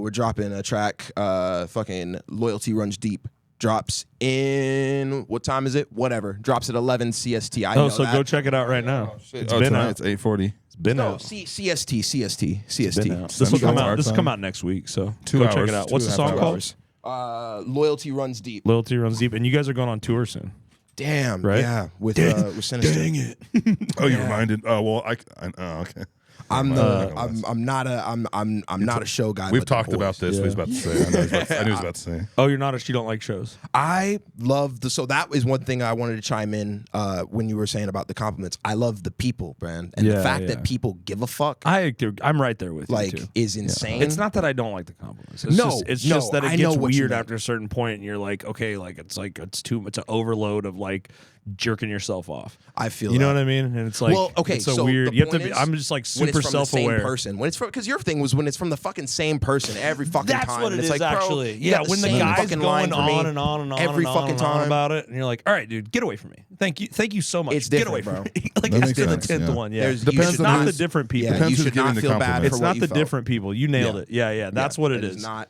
we're dropping a track. Fucking Loyalty Runs Deep drops in what time is it? Whatever. Drops at 11 CST. I know Oh, so that. go check it out right now. Shit. It's Oh, been tonight out. it's 8:40. It's been No, out. CST. Been out. This will Central come out. Our This will time. come out next week. So 2 go hours. check it out. What's the 2.5 song called? hours. Loyalty Runs Deep. Loyalty Runs Deep. And you guys are going on tour soon. Damn. Right? Yeah. With Sinister. it. Oh, you reminded. Oh, well, oh, okay. I'm not a show guy. We've but the talked about boys. this. Yeah. We was about to say. I knew he was about to say. Oh, you're not a. You don't like shows. I love so that is one thing I wanted to chime in when you were saying about the compliments. I love the people, Brand, and the Yeah, fact yeah. that people give a fuck I'm right there with like you too. is insane. It's not that I don't like the compliments. It's No, just, it's no, just that it I know gets what you weird meant. after a certain point, and you're like, okay, it's an overload of like jerking yourself off. I feel You know that. what I mean? And it's like, well, okay, it's so the weird. You have to point be. is, I'm just like when super it's from the same self-aware. person. When it's from because your thing was when it's from the fucking same person every fucking That's time. what and it it's is like, bro, actually. you Yeah, got when the same guy's fucking line going for me on and on and on every and on fucking and on time about it, and you're like, all right, dude, get away from me. Thank you so much. It's Get away different, from me. Like That it's makes to the sense, 10th yeah. one. Yeah, There's- Depends it's on not who's- the different people. Yeah, Depends you who's should giving not the feel bad compliment. for It's what not you the felt. different people. You nailed Yeah. it. Yeah. That's what it is. Not.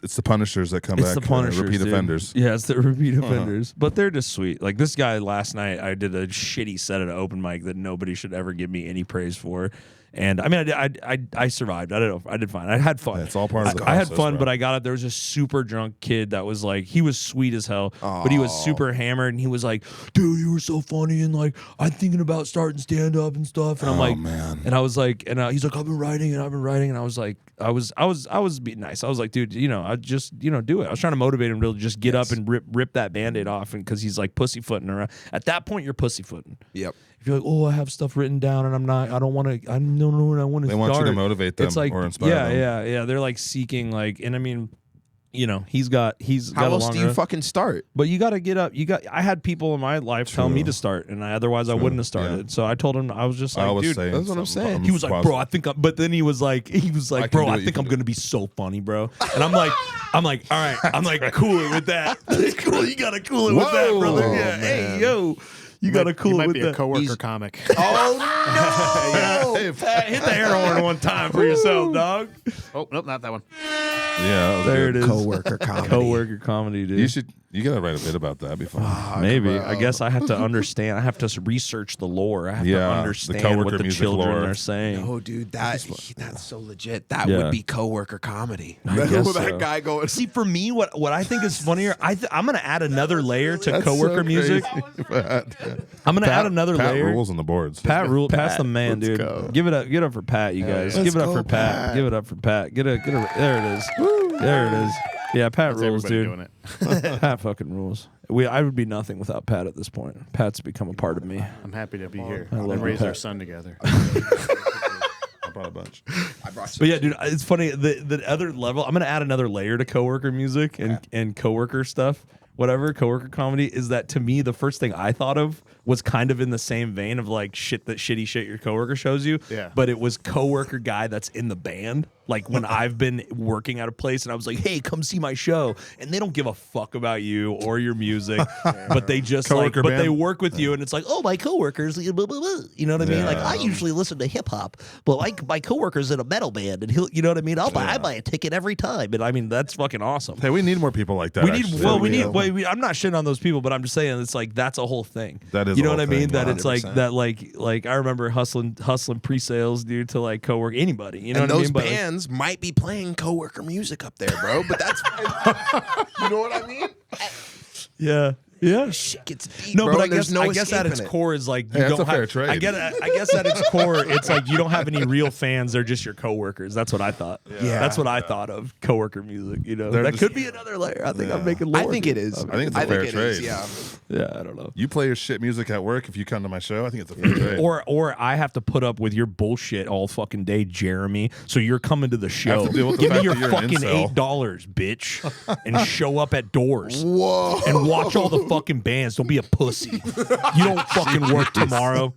It's the Punishers that come It's back. the Punishers, repeat dude. offenders. Yeah, it's the repeat offenders. But they're just sweet. Like this guy last night, I did a shitty set at an open mic that nobody should ever give me any praise for. And I mean, I survived. I don't know. I did fine. I had fun. Yeah, it's all part of the I had process, fun, bro. but I got up. There was a super drunk kid that was like, he was sweet as hell, but he was super hammered. And he was like, dude, you were so funny. And like, I'm thinking about starting stand up and stuff. And I'm like, man. and I was like, and he's like, I've been writing. And I was like, I was being nice. I was like, dude, I just, do it. I was trying to motivate him to just get up and rip that Band-Aid off. And cause he's like pussyfooting around. At that point, you're pussyfooting. Yep. If you're like, oh, I have stuff written down and I don't want to, I don't know when I want to They start. want you to motivate them It's like, or inspire yeah, them. yeah. They're like seeking like, and I mean, he's got How a else long do you road. fucking start? But you got to get up. I had people in my life tell me to start, and otherwise I wouldn't have started. Yeah. So I told him, I was just I like, was dude. saying that's what I'm something saying. He was like, positive. bro, I think. But then he was like, can bro, do I it, you think can I'm do gonna be so funny, bro. And I'm like, all right. I'm like, cool it with that. That's cool. You gotta cool it with that, Whoa, brother. Yeah. man. Hey, yo, you gotta cool He it might with be that. a coworker He's- comic. Oh no! Hey, Pat, hit the air horn one time for yourself, dog. Oh, nope, not that one. Yeah, that was There good. it is. Coworker comedy. Coworker comedy, dude. You gotta write a bit about that. That'd be fun. Maybe. I guess I have to understand. I have to research the lore. I have to Yeah, the understand coworker what the music children lore. are saying. Oh, dude, that's so legit. That Yeah. would be coworker comedy. I guess that so. guy going. See, for me, what I think is funnier, I'm going to add another layer to That's coworker so music. crazy. I'm going to add another Pat layer. rules on the boards. Pat's the man, let's dude. go. Give it up for Pat, you guys. Let's Give it up go, for Pat. Pat. Give it up for Pat. There it is. There it is. Yeah, Pat That's rules, everybody dude. doing it. Pat fucking rules. I would be nothing without Pat at this point. Pat's become a part of me. I'm happy to be here. I love And you, raise our Pat. son together. I brought a bunch. I brought some. But yeah, dude, it's funny. The other level, I'm gonna add another layer to coworker music and coworker stuff, whatever, coworker comedy, is that to me the first thing I thought of was kind of in the same vein of like shitty shit your coworker shows you. Yeah. But it was coworker guy that's in the band. Like when I've been working at a place and I was like, hey, come see my show. And they don't give a fuck about you or your music, but they just Coworker but band? they work with you and it's like, oh, my coworkers, blah, blah, blah. You know what I mean? Like I usually listen to hip hop, but my coworker's in a metal band and he'll, you know what I mean? I buy a ticket every time. And I mean, that's fucking awesome. Hey, we need more people like that. We need, actually. well, we need, I'm not shitting on those people, but I'm just saying it's like, that's a whole thing. That is you know a what I whole mean? thing, That it's like, 100%. that like I remember hustling pre-sales, dude, to like cowork anybody, you know And what I those mean? But like, bands might be playing coworker music up there, bro. But that's, you know what I mean? yeah. Yeah. Shit gets deep, No, bro, but I and there's guess no I guess at its escaping it. core is like you Hey, that's don't a fair have. trade. I guess at its core, it's like you don't have any real fans. They're just your coworkers. That's what I thought. Yeah. That's what I thought of coworker music. You know, They're that just- could be another layer. I think I'm making. I lore think here. it is. I think it's a fair it trade. is, yeah. Yeah, I don't know. You play your shit music at work. If you come to my show, I think it's a fair trade. Or I have to put up with your bullshit all fucking day, Jeremy. So you're coming to the show. to deal with the Give me fact your that you're an fucking incel. $8, bitch, and show up at doors. Whoa. And watch all the fucking bands. Don't be a pussy. You don't fucking work tomorrow.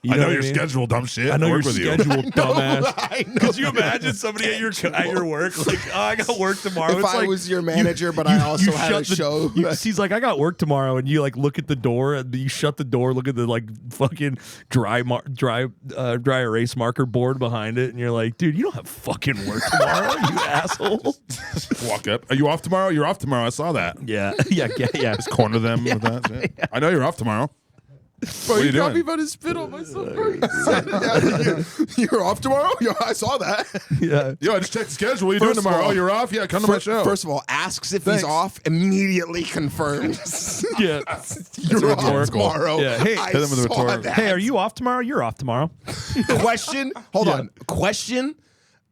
You I know what your mean? schedule, dumb shit. I know your work with you. schedule, dumbass. I know. Could you imagine somebody at your work like, oh, I got work tomorrow? If It's I like, was your manager, but I also had a shut the- show. he's like, I got work tomorrow, and you like look at the door, and you shut the door, look at the like fucking dry erase marker board behind it, and you're like, dude, you don't have fucking work tomorrow, you asshole. Walk up. Are you off tomorrow? You're off tomorrow. I saw that. Yeah. Just Corner them with that shit. I know you're off tomorrow. Bro, What are you got me doing? about to spit on myself. You're off tomorrow? Yo, I saw that. Yeah. Yo, I just checked the schedule. What are you doing First of tomorrow? all- Oh, you're off? Yeah, come to my show. First of all, asks if Thanks. he's off, immediately confirms. Yeah. You're off rhetorical. tomorrow. Yeah, hey, I hit him with a saw rhetorical. that. Hey, are you off tomorrow? You're off tomorrow. Question? Hold Yeah. on. Question,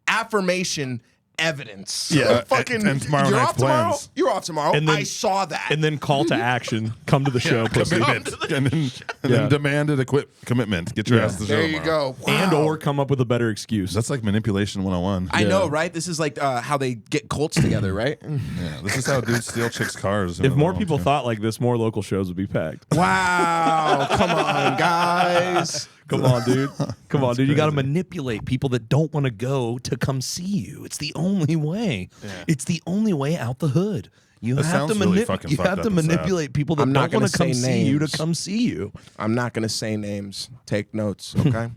affirmation, evidence. Yeah. Fucking, and tomorrow you're night's off tomorrow? plans. You're off tomorrow. And then- I saw that. And then call to action. Come to the show, pussy. Commitment. And then Yeah. demanded commitment. Get your Yeah. ass to the show there you tomorrow. go. And Wow. or come up with a better excuse. That's like manipulation 101. I know, right? This is like how they get cults together, right? Yeah, this is how dudes steal chicks' cars. If more people thought like this, more local shows would be packed. Wow. Come on, guys. Come on, dude. Come on, dude. You got to manipulate people that don't want to go to come see you. It's the only way. It's the only way out the hood. You That have to sounds really fucking you fucked have up to and sad. manipulate people that I'm not don't want to gonna come say see you to names. come see you. I'm not going to say names. Take notes, okay?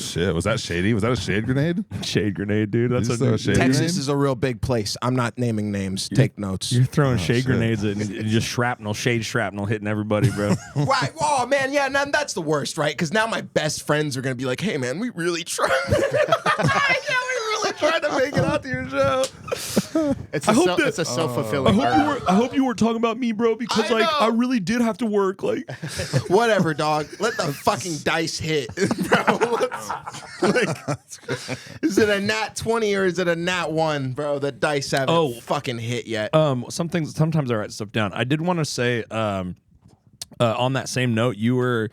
Shit, was that shady? Was that a shade grenade? Shade grenade, dude. That's Just a throw a shade Texas grenade? is a real big place. I'm not naming names. Take notes. You're throwing shade shit. grenades and just shrapnel, shade shrapnel hitting everybody, bro. Right. Oh, man. Yeah, no, that's the worst, right? Because now my best friends are going to be like, hey, man, we really tried. Yeah, we really tried to make it out to your show. It's I a, hope self, that- it's a self-fulfilling. I hope you were talking about me, bro, because I like know. I really did have to work. Like Whatever, dog. Let the fucking dice hit, bro. Is it a nat 20 or is it a nat 1, bro? The dice haven't fucking hit yet. sometimes I write stuff down. I did want to say on that same note, we were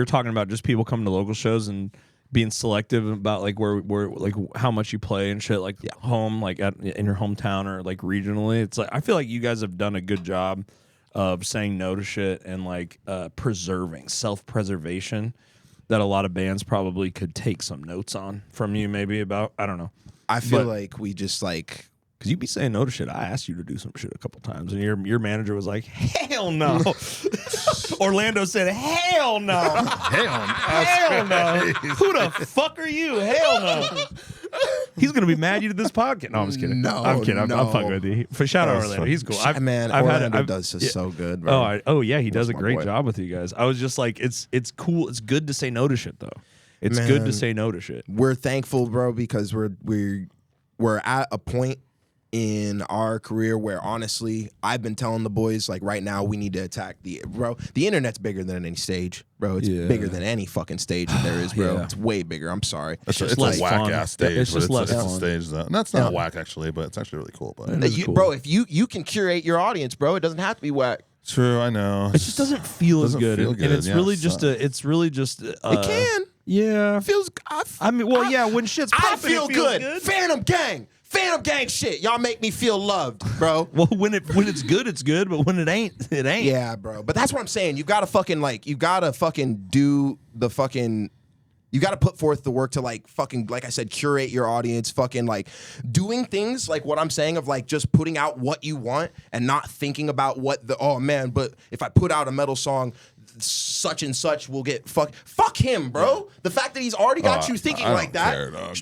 talking about just people coming to local shows and being selective about like where like how much you play and shit, like home, like in your hometown or like regionally. It's like I feel like you guys have done a good job of saying no to shit and like preserving self-preservation that a lot of bands probably could take some notes on from you, maybe about, I don't know. I feel but- like we just like Because you be saying no to shit. I asked you to do some shit a couple times, and your manager was like, "Hell no." Orlando said, "Hell no, hell no. Who the fuck are you? Hell no." He's gonna be mad you did this podcast. No, I'm just kidding. No, I'm kidding. I'm no. fucking with you. For shout out That was Orlando, fun. he's cool. Orlando does this so good, bro. He does a my great boy. job with you guys. I was just like, it's cool. It's good to say no to shit though. It's good to Man. say no to shit. We're thankful, bro, because we're at a point in our career where honestly I've been telling the boys like right now we need to attack the internet's bigger than any stage, bro. It's Yeah. bigger than any fucking stage that there is, bro. Yeah. It's way bigger. I'm sorry. It's just a less whack fun. ass stage, It's but just less it's a fun. stage though. And that's not Yeah. whack actually, but it's actually really cool. But It is You- cool. Bro, if you can curate your audience, bro, it doesn't have to be whack. true, I know. It just doesn't feel as Doesn't good, feel and good, it's yeah, really it just sucks. it's really just It can. Yeah, It feels. I mean, well, yeah, when shit's I popping, feel it feels good. Phantom Gang. Phantom Gang shit. Y'all make me feel loved, bro. Well, when it's good, it's good. But when it ain't, it ain't. Yeah, bro. But that's what I'm saying. You gotta fucking do the fucking. You got to put forth the work to like I said, curate your audience, fucking like doing things like what I'm saying of like just putting out what you want and not thinking about what oh man, but if I put out a metal song, such and such will get fuck him, bro. Yeah. The fact that he's already got you thinking like that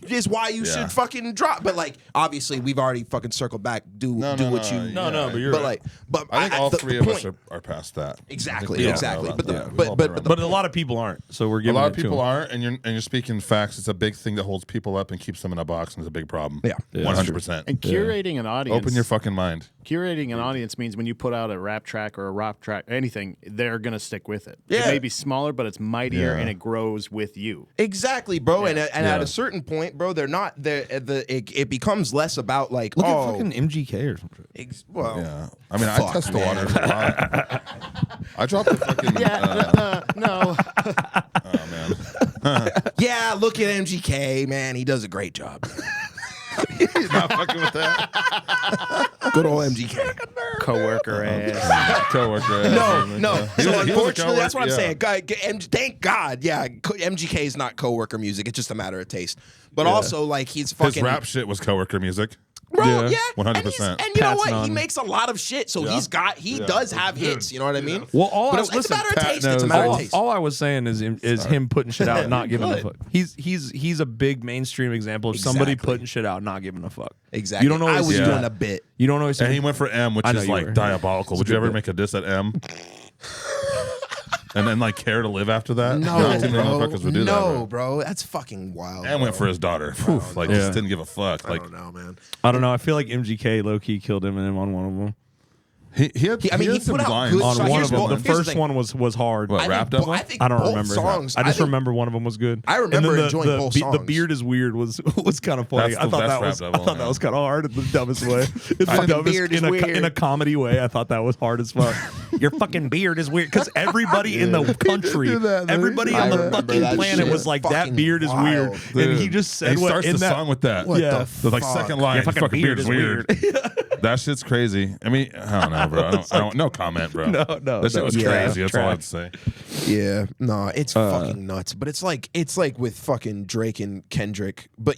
is why you should fucking drop. But like obviously we've already fucking circled back. Do what you but you're right. But I think all three of us are past that. Exactly. But a lot of people aren't. So we're giving a lot of people aren't, and you're speaking facts. It's a big thing that holds people up and keeps them in a box, and it's a big problem. Yeah, 100%. And curating an audience. Open your fucking mind. Curating an audience means when you put out a rap track or a rock track, anything, they're gonna stick with it. Yeah. It may be smaller, but it's mightier and it grows with you. Exactly, bro. And at a certain point, bro, it becomes less about like look at fucking MGK or something. I mean, I test the waters a lot. I dropped the fucking no. Oh man. Yeah, look at MGK, man. He does a great job. He's not fucking with that. Good old MGK. Coworker ass. Coworker. No. So unfortunately, that's what I'm saying. Thank God. Yeah, MGK is not coworker music. It's just a matter of taste. But also, like, he's fucking. His rap shit was coworker music. Bro, yeah, 100%. And you know what? He makes a lot of shit, so he does have hits. You know what I mean? Well, it's a matter of taste. It's a matter of taste. All I was saying is him putting shit out, and not giving a fuck. He's a big mainstream example of somebody putting shit out, not giving a fuck. Exactly. You don't know. I was doing a bit. You don't know. And he went for M, which is like diabolical. Would you ever make a diss at M? And then like care to live after that? No, motherfuckers would do that, bro. That's fucking wild. And went for his daughter. Just didn't give a fuck. I don't know, man. I don't know. I feel like MGK low key killed Eminem on one of them. He had some put out lines good on songs. one of them. The Here's first thing. one was hard. What, wrapped up one? I don't remember songs. I just remember one of them was good. I remember enjoying both songs. The beard is weird was kind of funny. I thought that was kind of hard in the dumbest way. In a comedy way. I thought that was hard as fuck. Your fucking beard is weird because everybody in the country, everybody on the fucking planet was like, that beard is weird, and he just said what in that song with that. Yeah, the like second line. Your fucking beard is weird. That shit's crazy. I mean, I don't know, bro. I don't. No comment, bro. No. That shit was crazy. That's all I have to say. Yeah, no, it's fucking nuts. But it's like with fucking Drake and Kendrick. But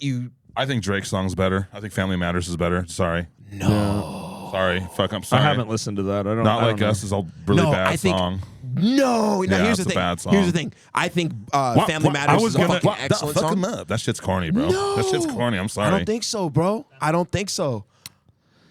I think Drake's song's better. I think Family Matters is better. Sorry. No. Sorry. Fuck. I'm sorry. I haven't listened to that. Not Like Us is a really bad song. No, here's the it's a thing. bad song. Here's the thing. I think Family Matters is a fucking excellent fuck song. him up. That shit's corny, bro. No. That shit's corny. I'm sorry. I don't think so, bro. I don't think so.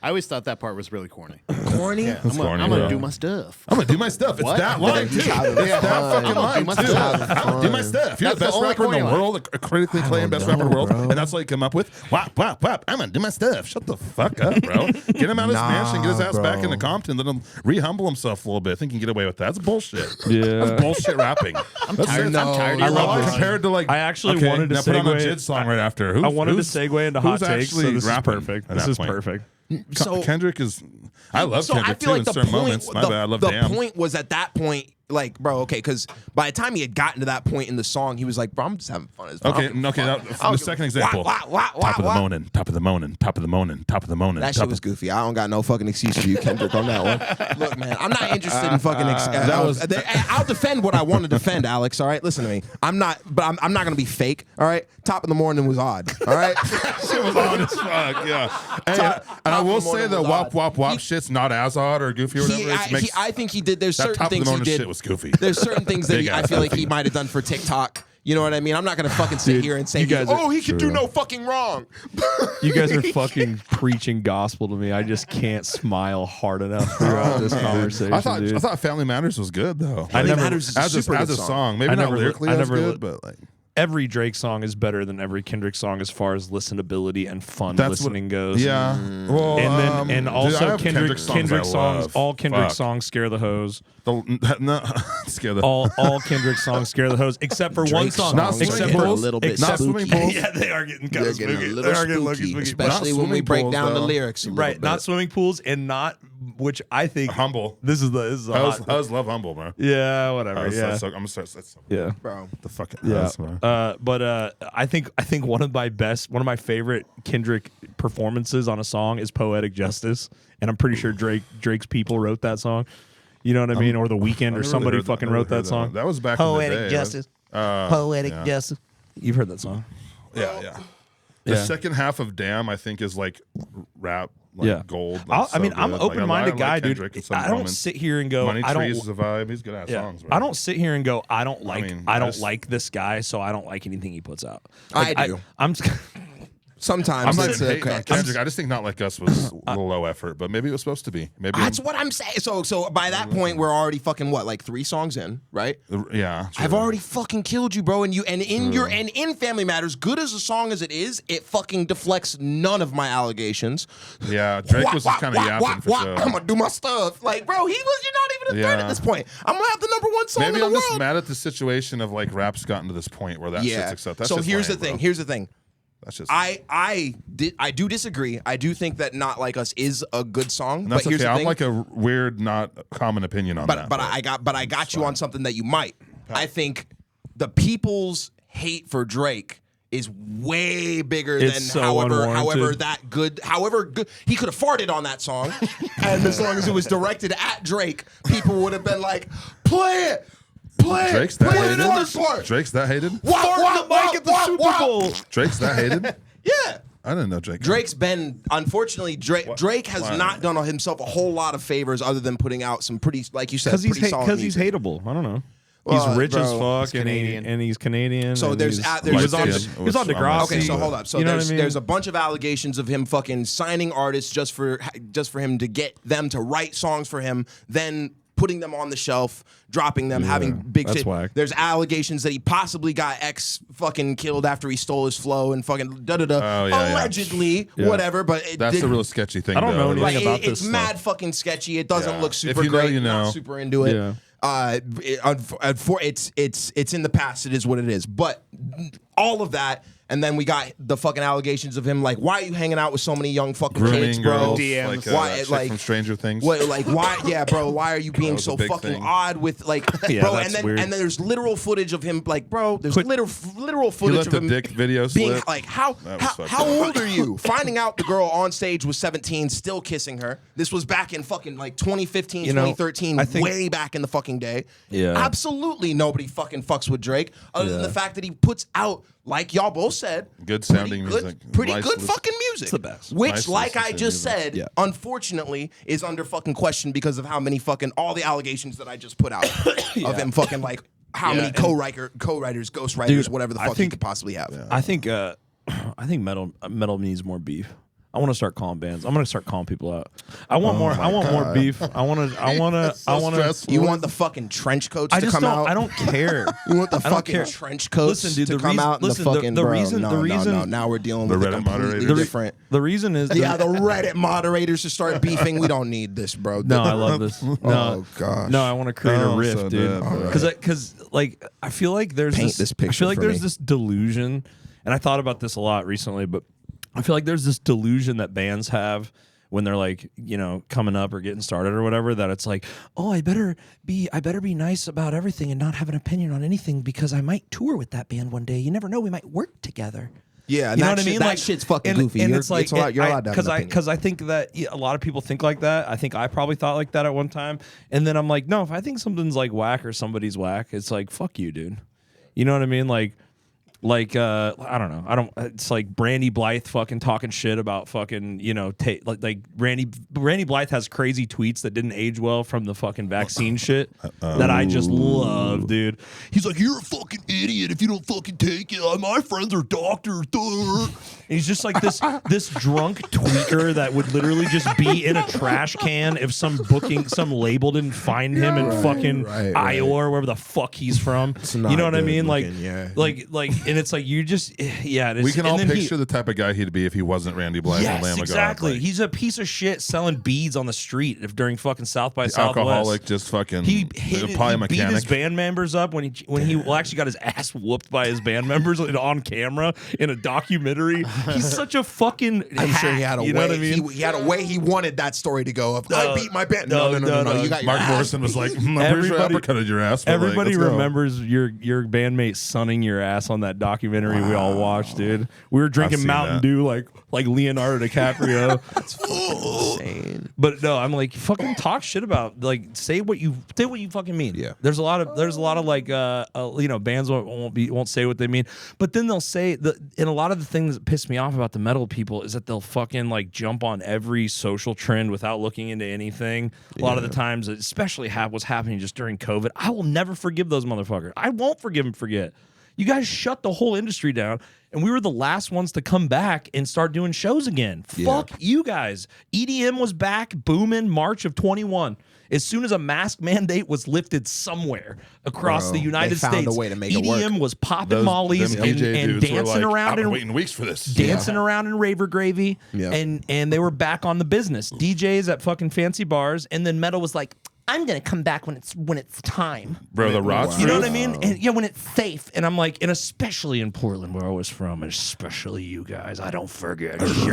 I always thought that part was really corny. Corny? Yeah, It's corny, I'm gonna bro. do my stuff. I'm gonna do my stuff. It's What? that line too. It's that fucking line too. I'm gonna do my stuff. You're the best rapper in the world, a critically acclaimed best rapper in the world, and that's what you come up with. Whap, whap, whap. I'm gonna do my stuff. Shut the fuck up, bro. Get him out of his mansion, get his ass back into Compton, let him re-humble himself a little bit. I think he can get away with that. That's bullshit. Yeah. That's bullshit rapping. I'm tired of I love your Compared to like, I actually wanted to now put on a segue- Jid song right after. I wanted to segue into hot takes, so this is perfect. This is perfect. So Kendrick is. I love so Kendrick I feel too like in certain moments. My bad. I love the Damn. point was at that point, like, bro, okay, because by the time he had gotten to that point in the song, he was like, bro, I'm just having fun. Okay. The second example. Top of the morning. Top of the morning. Top of the morning. Top of the morning. That shit was goofy. I don't got no fucking excuse for you, Kendrick, on that one. Look, man, I'm not interested in fucking. I'll defend what I want to defend, Alex. All right, listen to me. I'm not gonna be fake. All right, Top of the Morning was odd. All right, Shit was odd as fuck. Yeah. And I will say the wop wop wop shit's not as odd or goofy or whatever. I think he did. There's certain Top of the things he morning did. shit was goofy. There's certain things that I feel like he might have done for TikTok. You know what I mean? I'm not gonna fucking sit here and say, he could do no fucking wrong. You guys are fucking preaching gospel to me. I just can't smile hard enough throughout this conversation. I thought Family Matters was good though. Family Matters is a as super a good song. Maybe not lyrically as good, but like. Every Drake song is better than every Kendrick song as far as listenability and fun listening goes. Yeah. Well, and also Kendrick songs. All Kendrick Fuck. songs scare the hose. Scare the all Kendrick songs scare the hose, except for one song. songs Except are for a little bit not spooky. swimming pools. Yeah, they are getting kind They're of getting spooky. a little spooky, especially when we break down the lyrics. Right, not swimming pools and not which I think Humble. This is the I was love Humble, bro. yeah, whatever. I'm Yeah, gonna start. yeah. bro. The fucking Yeah, bro. but I think one of my favorite Kendrick performances on a song is "Poetic Justice," and I'm pretty sure Drake's people wrote that song. You know what I mean? Or The Weeknd or somebody fucking wrote that song. That was back in the day. Poetic Justice. Poetic yeah. Justice. You've heard that song? Yeah. The second half of Damn, I think, is like rap, gold. Like, I mean, so I'm good. an open-minded guy, dude. Kendrick in some I don't moments. sit here and go, Money I don't. Trees is a vibe. He's good ass songs, bro. I don't sit here and go, I don't like, I don't just- like this guy, so I don't like anything he puts out. I Like, do. I'm. Sometimes I'm not it's even hating okay. on Kendrick. I just think Not Like Us was a little low effort, but maybe it was supposed to be. Maybe That's what I'm saying. So by that point, we're already fucking what, like 3 songs in, right? Yeah, I've true. already fucking killed you, bro. And in Family Matters, good as a song as it is, it fucking deflects none of my allegations. Yeah, Drake was just kind of yapping for sure. I'm gonna do my stuff, like, bro. You're not even a threat at this point. I'm gonna have the #1 song Maybe in I'm the just world. mad at the situation of like rap's gotten to this point where that shit's accepted. So here's the thing. Here's the thing. That's just I do disagree. I do think that Not Like Us is a good song. and that's but here's okay. the I'm thing. like a weird, not common opinion on that. But I got you on something that you might. I think the people's hate for Drake is way bigger It's than so however unwarranted. good he could have farted on that song, and as long as it was directed at Drake, people would have been like, play it. Drake's that Play hated. the fart part. Drake's that hated. Fart the mic at the Super Bowl. Drake's that hated. Yeah. I didn't know Drake. Drake's been, unfortunately, Drake has not done himself a whole lot of favors other than putting out some pretty, like you said, Because pretty solid he's music. hateable. I don't know. Well, He's rich bro, as fuck, he's Canadian. and he's Canadian. So and there's he's- there's- he was on there's- he was on Degrassi. Okay, so hold up. So You know what there's I mean? there's a bunch of allegations of him fucking signing artists just for him to get them to write songs for him, then putting them on the shelf, dropping them, having big that's shit. whack. There's allegations that he possibly got X fucking killed after he stole his flow and fucking da-da-da. Oh, yeah. Allegedly, whatever, but it That's did, the real sketchy thing. I don't know though. anything like, about this it's stuff. mad fucking sketchy. It doesn't Yeah. look If super you know, great. you know. Not super into it. Yeah. It's in the past. It is what it is. But all of that, and then we got the fucking allegations of him. Like, why are you hanging out with so many young fucking Grooming kids, bro? girls, DMs. like Why, that chick like, from Stranger Things. What, like, why? Yeah, bro. Why are you being was a so big fucking thing. odd with like, Yeah, bro? that's And then weird. and then there's literal footage of him, like, bro. There's literal He footage let of the him dick video being slip. like, how That was fucked how up. old are you? Finding out the girl on stage was 17, still kissing her. This was back in fucking like 2015, You know, 2013, I think- way back in the fucking day. Yeah. Absolutely nobody fucking fucks with Drake, other than Yeah. the fact that he puts out, like y'all both said, Good sounding pretty music. pretty Nice good listen- fucking music. It's the best. Which, Nice like listen I to just music. said, Yeah. unfortunately, is under fucking question because of how many fucking all the allegations that I just put out of him fucking like how many co-writers, ghostwriters, Dude, whatever the I fuck he think- could possibly have. I think metal needs more beef. I want to start calling bands. I'm going to start calling people out. I want more. I want more beef. I want to. stressful. You want the fucking trench coats I to just come don't. out? I don't care. You want the I don't fucking care. trench coats Listen, dude, to the come reason- out? listen, and the- the fucking the bro, reason- no, the no, reason- no. Now we're dealing The with a Reddit completely moderators. different. The reason is Yeah, the Reddit moderators to start beefing. We don't need this, bro. No, I love this. No, Oh, gosh. No, I want to create a Oh, rift, so dude. dead, Because like I feel like there's Paint this picture I feel like for there's me. this delusion, and I thought about this a lot recently, but I feel like there's this delusion that bands have when they're like, coming up or getting started or whatever, that it's like, oh, I better be nice about everything and not have an opinion on anything because I might tour with that band one day. You never know, we might work together. Yeah, You know what I mean? That shit's fucking goofy. And You're, it's like you're allowed to have an opinion. because I think that a lot of people think like that. I think I probably thought like that at one time, and then I'm like, no, if I think something's like whack or somebody's whack, it's like fuck you, dude. You know what I mean? Like I don't know. It's like Brandy Blythe fucking talking shit about fucking like Brandy Blythe has crazy tweets that didn't age well from the fucking vaccine shit that I just love, dude. He's like, you're a fucking idiot if you don't fucking take it. My friends are doctors. And he's just like this drunk tweaker that would literally just be in a trash can if some label didn't find him in fucking right. Iowa or wherever the fuck he's from. You know what I good mean? looking, yeah. Like and it's like you just we can all picture the type of guy he'd be if he wasn't Randy Blythe and Lamb of God. Exactly. Like, he's a piece of shit selling beads on the street during fucking South by Southwest. Alcoholic, just fucking. He beat his band members up when he actually got his ass whooped by his band members on camera in a documentary. He's such a fucking. I'm sure he had a you know way. What I mean? He had a way he wanted that story to go. I beat my band. No. You got Mark Morrison was like, I'm pretty sure I uppercutted your ass. Everybody remembers your bandmate sunning your ass on that documentary we all watched, dude. We were drinking Mountain Dew like Leonardo DiCaprio. That's insane. But no, I'm like, fucking talk shit about, like, say what you fucking mean. Yeah. There's a lot of like bands won't say what they mean, but then they'll say and a lot of the things that piss me off about the metal people is that they'll fucking like jump on every social trend without looking into anything. A lot of the times, especially what's happening just during COVID, I will never forgive those motherfuckers. I won't forgive and forget. You guys shut the whole industry down, and we were the last ones to come back and start doing shows again. Fuck you guys. EDM was back booming March of 21. As soon as a mask mandate was lifted somewhere across the United States, a way to make it EDM work. was popping mollies and dancing around I've been and waiting weeks for this. dancing around in raver gravy, Yeah. and they were back on the business. DJs at fucking fancy bars, and then metal was like, I'm gonna come back when it's time. Bro, the Rots. You know what I mean? And when it's safe. And I'm like, and especially in Portland, where I was from, and especially you guys, I don't forget shit.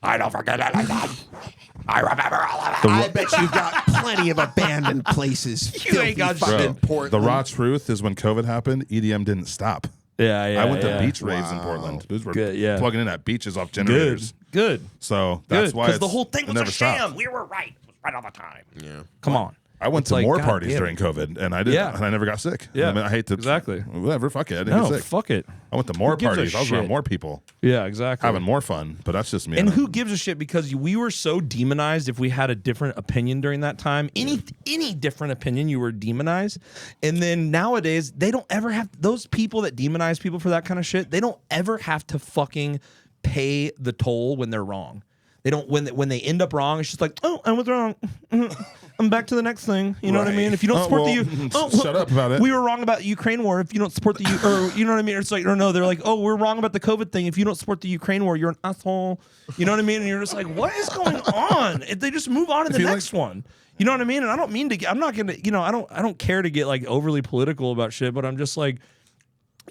I don't forget anything. I remember all of it. I bet you've got plenty of abandoned places. You ain't got fucking shit. Portland. The raw truth is when COVID happened, EDM didn't stop. Yeah. I went to beach raves in Portland. Those were Good, plugging in at beaches off generators. Good. So that's why Because the whole thing was a sham. stopped. We were right. It was right all the time. Yeah. Come on. I went to like, more God parties damn during it. COVID, and I didn't. Yeah. And I never got sick. Yeah. I mean, I hate to Exactly. Whatever, fuck it. I didn't No, get sick. fuck it. I went to more Who gives a parties. I was around shit? more people, Yeah, exactly. having more fun. But that's just me. And who gives a shit? Because we were so demonized. If we had a different opinion during that time, any different opinion, you were demonized. And then nowadays, they don't ever have those people that demonize people for that kind of shit. They don't ever have to fucking pay the toll when they're wrong. They don't when they end up wrong. It's just like, oh, I was wrong. I'm back to the next thing. You know what I mean? If you don't support shut up about it. We were wrong about the Ukraine war. If you don't support the or you know what I mean? It's like, or no, they're like, oh, we're wrong about the COVID thing. If you don't support the Ukraine war, you're an asshole. You know what I mean? And you're just like, what is going on? If they just move on to the next one. You know what I mean? And I don't mean to. I'm not gonna. You know, I don't care to get like overly political about shit. But I'm just like,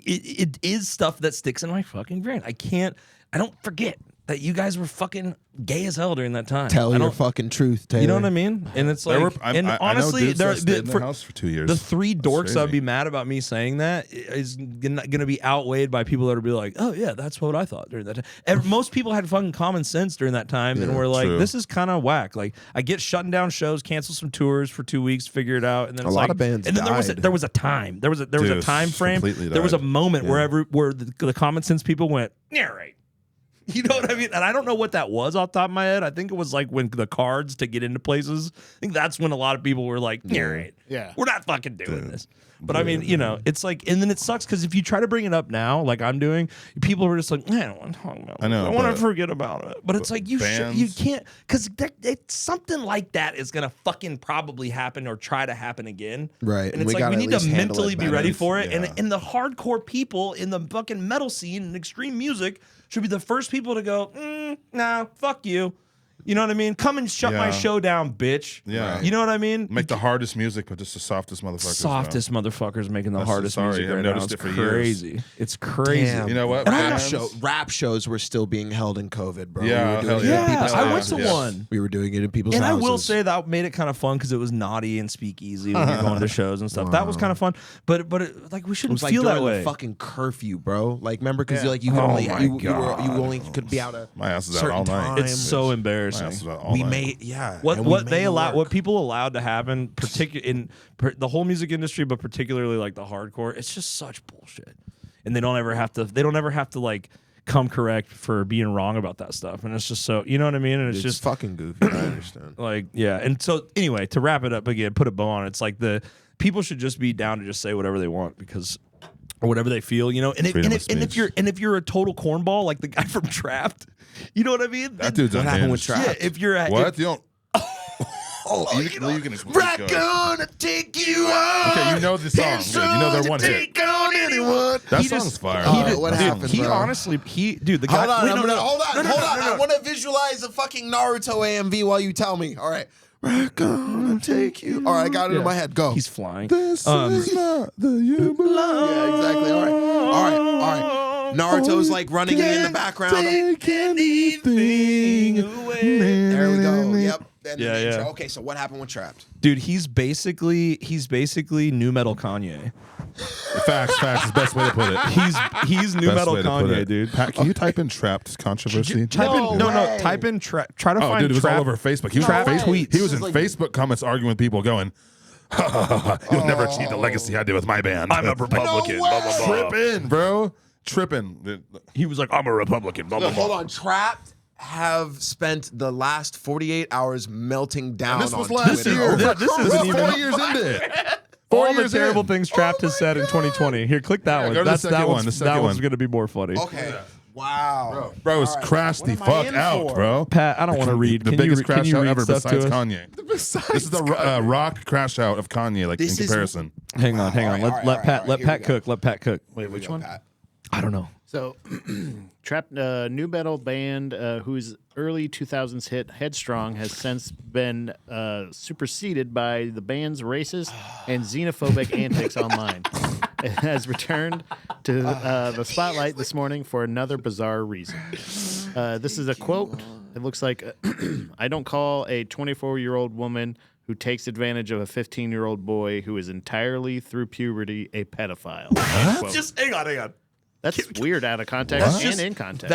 it is stuff that sticks in my fucking brain. I don't forget that you guys were fucking gay as hell during that time. Tell your fucking truth, Taylor. You know what I mean? And it's like, honestly, I know dudes that stayed in the house for 2 years. the three That's dorks that would crazy. be mad about me saying that is gonna be outweighed by people that would be like, oh yeah, that's what I thought during that time. Most people had fucking common sense during that time, and were like, true. this is kind of whack. Like, I get shutting down shows, cancel some tours for 2 weeks, figure it out, and then A it's lot like, of bands and then there was a time, there was a time frame, completely there was a died. moment where the common sense people went, yeah, right. You know what I mean? And I don't know what that was off the top of my head. I think it was like when the cards to get into places. I think that's when a lot of people were like, yeah, right. Yeah. We're not fucking doing this. But I mean, you know, it's like, and then it sucks because if you try to bring it up now, like I'm doing, people are just like, I don't want to talk about it. I know, I want but- to forget about it. But it's like, you can't, because it's something like that is going to fucking probably happen or try to happen again. Right. And it's We like, gotta we at need to least handle mentally it be better. ready for it. Yeah. And the hardcore people in the fucking metal scene and extreme music should be the first people to go, nah, fuck you. You know what I mean? Come and shut my Yeah. show down, bitch. Yeah. You know what I mean? Make the hardest music, but just the softest motherfuckers. Softest motherfuckers making the That's hardest sorry, music I've right now. noticed It's it for years. crazy. It's crazy. Damn. You know what? Rap shows were still being held in COVID, bro. Yeah, we hell were doing it in yeah. people's I went houses. to Yes. one. We were doing it in people's And I houses. will say that made it kind of fun because it was naughty and speakeasy when you're going to shows and stuff. That was kind of fun. But like we it shouldn't was like feel during that way. the fucking curfew, bro. Like, remember, because like you Oh could only my you God. only could be out at My ass is out certain all night. times. It's so My embarrassing. ass is out all we night. made and we What made they it allow, work. what people allowed to happen, particularly the whole music industry, but particularly like the hardcore, it's just such bullshit. And they don't ever have to like come correct for being wrong about that stuff. And it's just so, you know what I mean? And it's just fucking goofy. I understand. like, yeah. And so anyway, to wrap it up again, put a bow on it. It's like the people should just be down to just say whatever they want because. Or whatever they feel, you know, and if you're a total cornball like the guy from Trapped, you know what I mean? That dude's What happened with unhinged. Trapped? Yeah, if you're What? You don't. you can Right gonna take you on. Okay, you know the song. Dude. You know their one hit. On anyone. That He song's just- fire. What happened, He bro? honestly, the guy. Hold on, Wait, no. hold on. I want to visualize a fucking Naruto AMV while you tell me. All right. We're gonna take you. All right, I got it in my head. Go. He's flying. This is not the you belong. Yeah, exactly. All right. Naruto's like running in the background. Take anything away. There we go. Yep. And Yeah, the intro. yeah. Okay, so what happened with Trapped? Dude, he's basically new metal Kanye. Facts is the best way to put it. He's new Best metal way to put Kanye, it. dude. Pat, can you type in Trapped controversy? Type in try to Oh, find dude, it was trap. all over Facebook. He was, Trap on tweets. He was in This is like- Facebook comments arguing with people going, you'll never achieve the legacy I did with my band. I'm a Republican. No blah, blah, blah. Tripping, bro. Tripping. He was like, I'm a Republican. Blah, blah, Look, blah. hold on. Trapped have spent the last 48 hours melting down This was on last Twitter. year. Yeah, this isn't We're even- 4 years into it. All 4 the years terrible in. things Trapped has said in 2020. Here, click that Yeah, one. go to the That's second that one, one's the second that one's one. gonna be more funny. Okay. Wow. Bro, it's All right, crashed what the am I fuck in out, for? bro. Pat, I don't want to read. The Can biggest you, crash can you out read ever stuff besides to us? Kanye. Besides This is the rock crash out of Kanye, like This in is- comparison. Hang on. All right, Let Pat here we go. cook. Let Pat cook. Wait, which one? Pat. I don't know. So, Trap new metal band whose early 2000s hit Headstrong has since been superseded by the band's racist and xenophobic antics online. It has returned to the spotlight this morning for another bizarre reason. This is a quote. It looks like, I don't call a 24-year-old woman who takes advantage of a 15-year-old boy who is entirely through puberty a pedophile. End quote. Just hang on. That's weird out of context That's and just in context.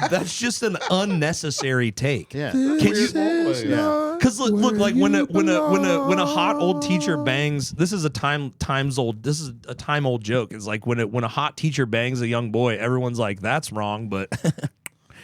that's just an unnecessary take. yeah. Can you? Because look, like when a hot old teacher bangs, this is a time old joke. It's like when a hot teacher bangs a young boy, everyone's like, that's wrong, but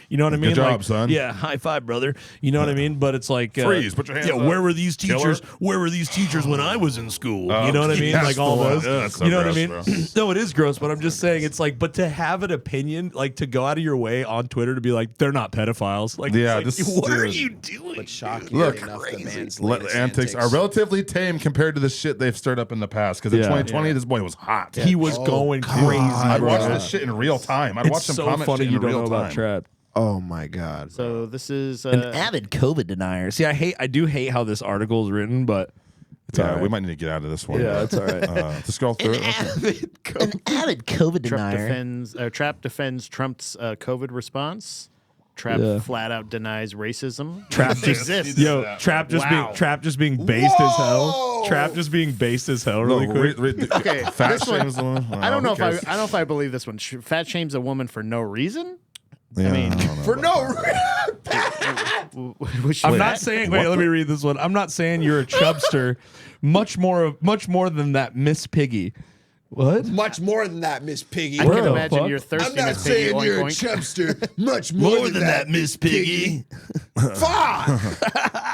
you know what I mean? Good job, like, son. Yeah, high five, brother. You know what I mean? But it's like Freeze, put your hands yeah, up. where were these Killer. teachers? Where were these teachers when I was in school? Oh, you know what I mean? that's Like the all one. those. Ugh, that's so you know what I gross, mean? bro. No, it is gross, but I'm just saying it's like, but to have an opinion, like to go out of your way on Twitter to be like, they're not pedophiles. Like, Yeah, it's like, this- what are dude. you doing? But shocking Look, enough, the man's The latest antics are relatively tame compared to the shit they've stirred up in the past. Because in Yeah. 2020, this boy was hot. He was going crazy. I'd bro. watch this shit in real time. I'd watch It's them so comment funny shit you in don't real know time. about Trap. Oh my God. So this is An avid COVID denier. See, I do hate how this article is written, but it's all right. We might need to get out of this one. Yeah, it's all right. To scroll through. An avid COVID Trap defends Trump's COVID response. Trap Yeah. flat out denies racism. Trap which exists. Yo, Trap just being based as hell. Trap just being based as hell really quick. Okay, Fat this one- shames the one. I don't know who if cares? I don't know if I believe this one. Fat shames a woman for no reason. Yeah, mean, I don't know For about no reason. Was she I'm fat? not saying. Wait, let me read this one. I'm not saying you're a chubster. much more than that, Miss Piggy. What? Much more than that, Miss Piggy. I What can the imagine fuck? you're thirsty. I'm not Miss Piggy, saying oink, you're a oink. chubster. Much more than that, Miss Piggy. Fuck!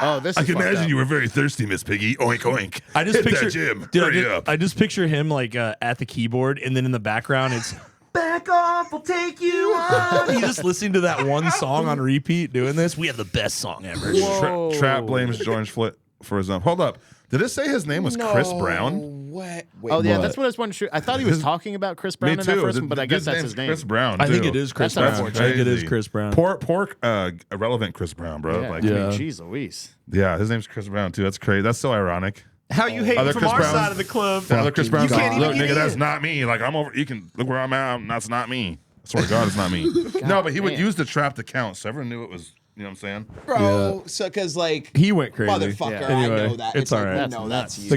Oh, this I is can fucked imagine up. you were very thirsty, Miss Piggy. Oink oink. I just Hit picture that gym. Dude, Hurry up. I just picture him like at the keyboard, and then in the background it's "Back off, I'll take you on." He's just listening to that one song on repeat, doing this. We have the best song ever. Whoa. Trap blames George Flit for his own. Hold up. Did it say his name was Chris Brown? What? Wait, Oh yeah, What? that's what I was wondering. I thought he was talking about Chris Brown Me in that too. first The- one, but I the guess dude's that's name's his name. Chris Brown. I think too. it is Chris That's Brown. I unfortunate. think it is Chris Brown. Pork, irrelevant Chris Brown, bro. Yeah, Like, I Yeah. mean, geez Louise. yeah, his name's Chris Brown too. That's crazy. That's so ironic. How you hating Other from Chris our Browns? side of the club? Other Chris Brown. can't even Look, get nigga, that's in. not me. Like I'm over. You can look where I'm at. That's not me. I swear to God, it's not me. No, but he would damn. use the trap to count, so everyone knew it was. You know what I'm saying? bro. So, because like, He went crazy. motherfucker, Yeah. Anyway, I know that. it's like, all right. we That's know nuts. that's The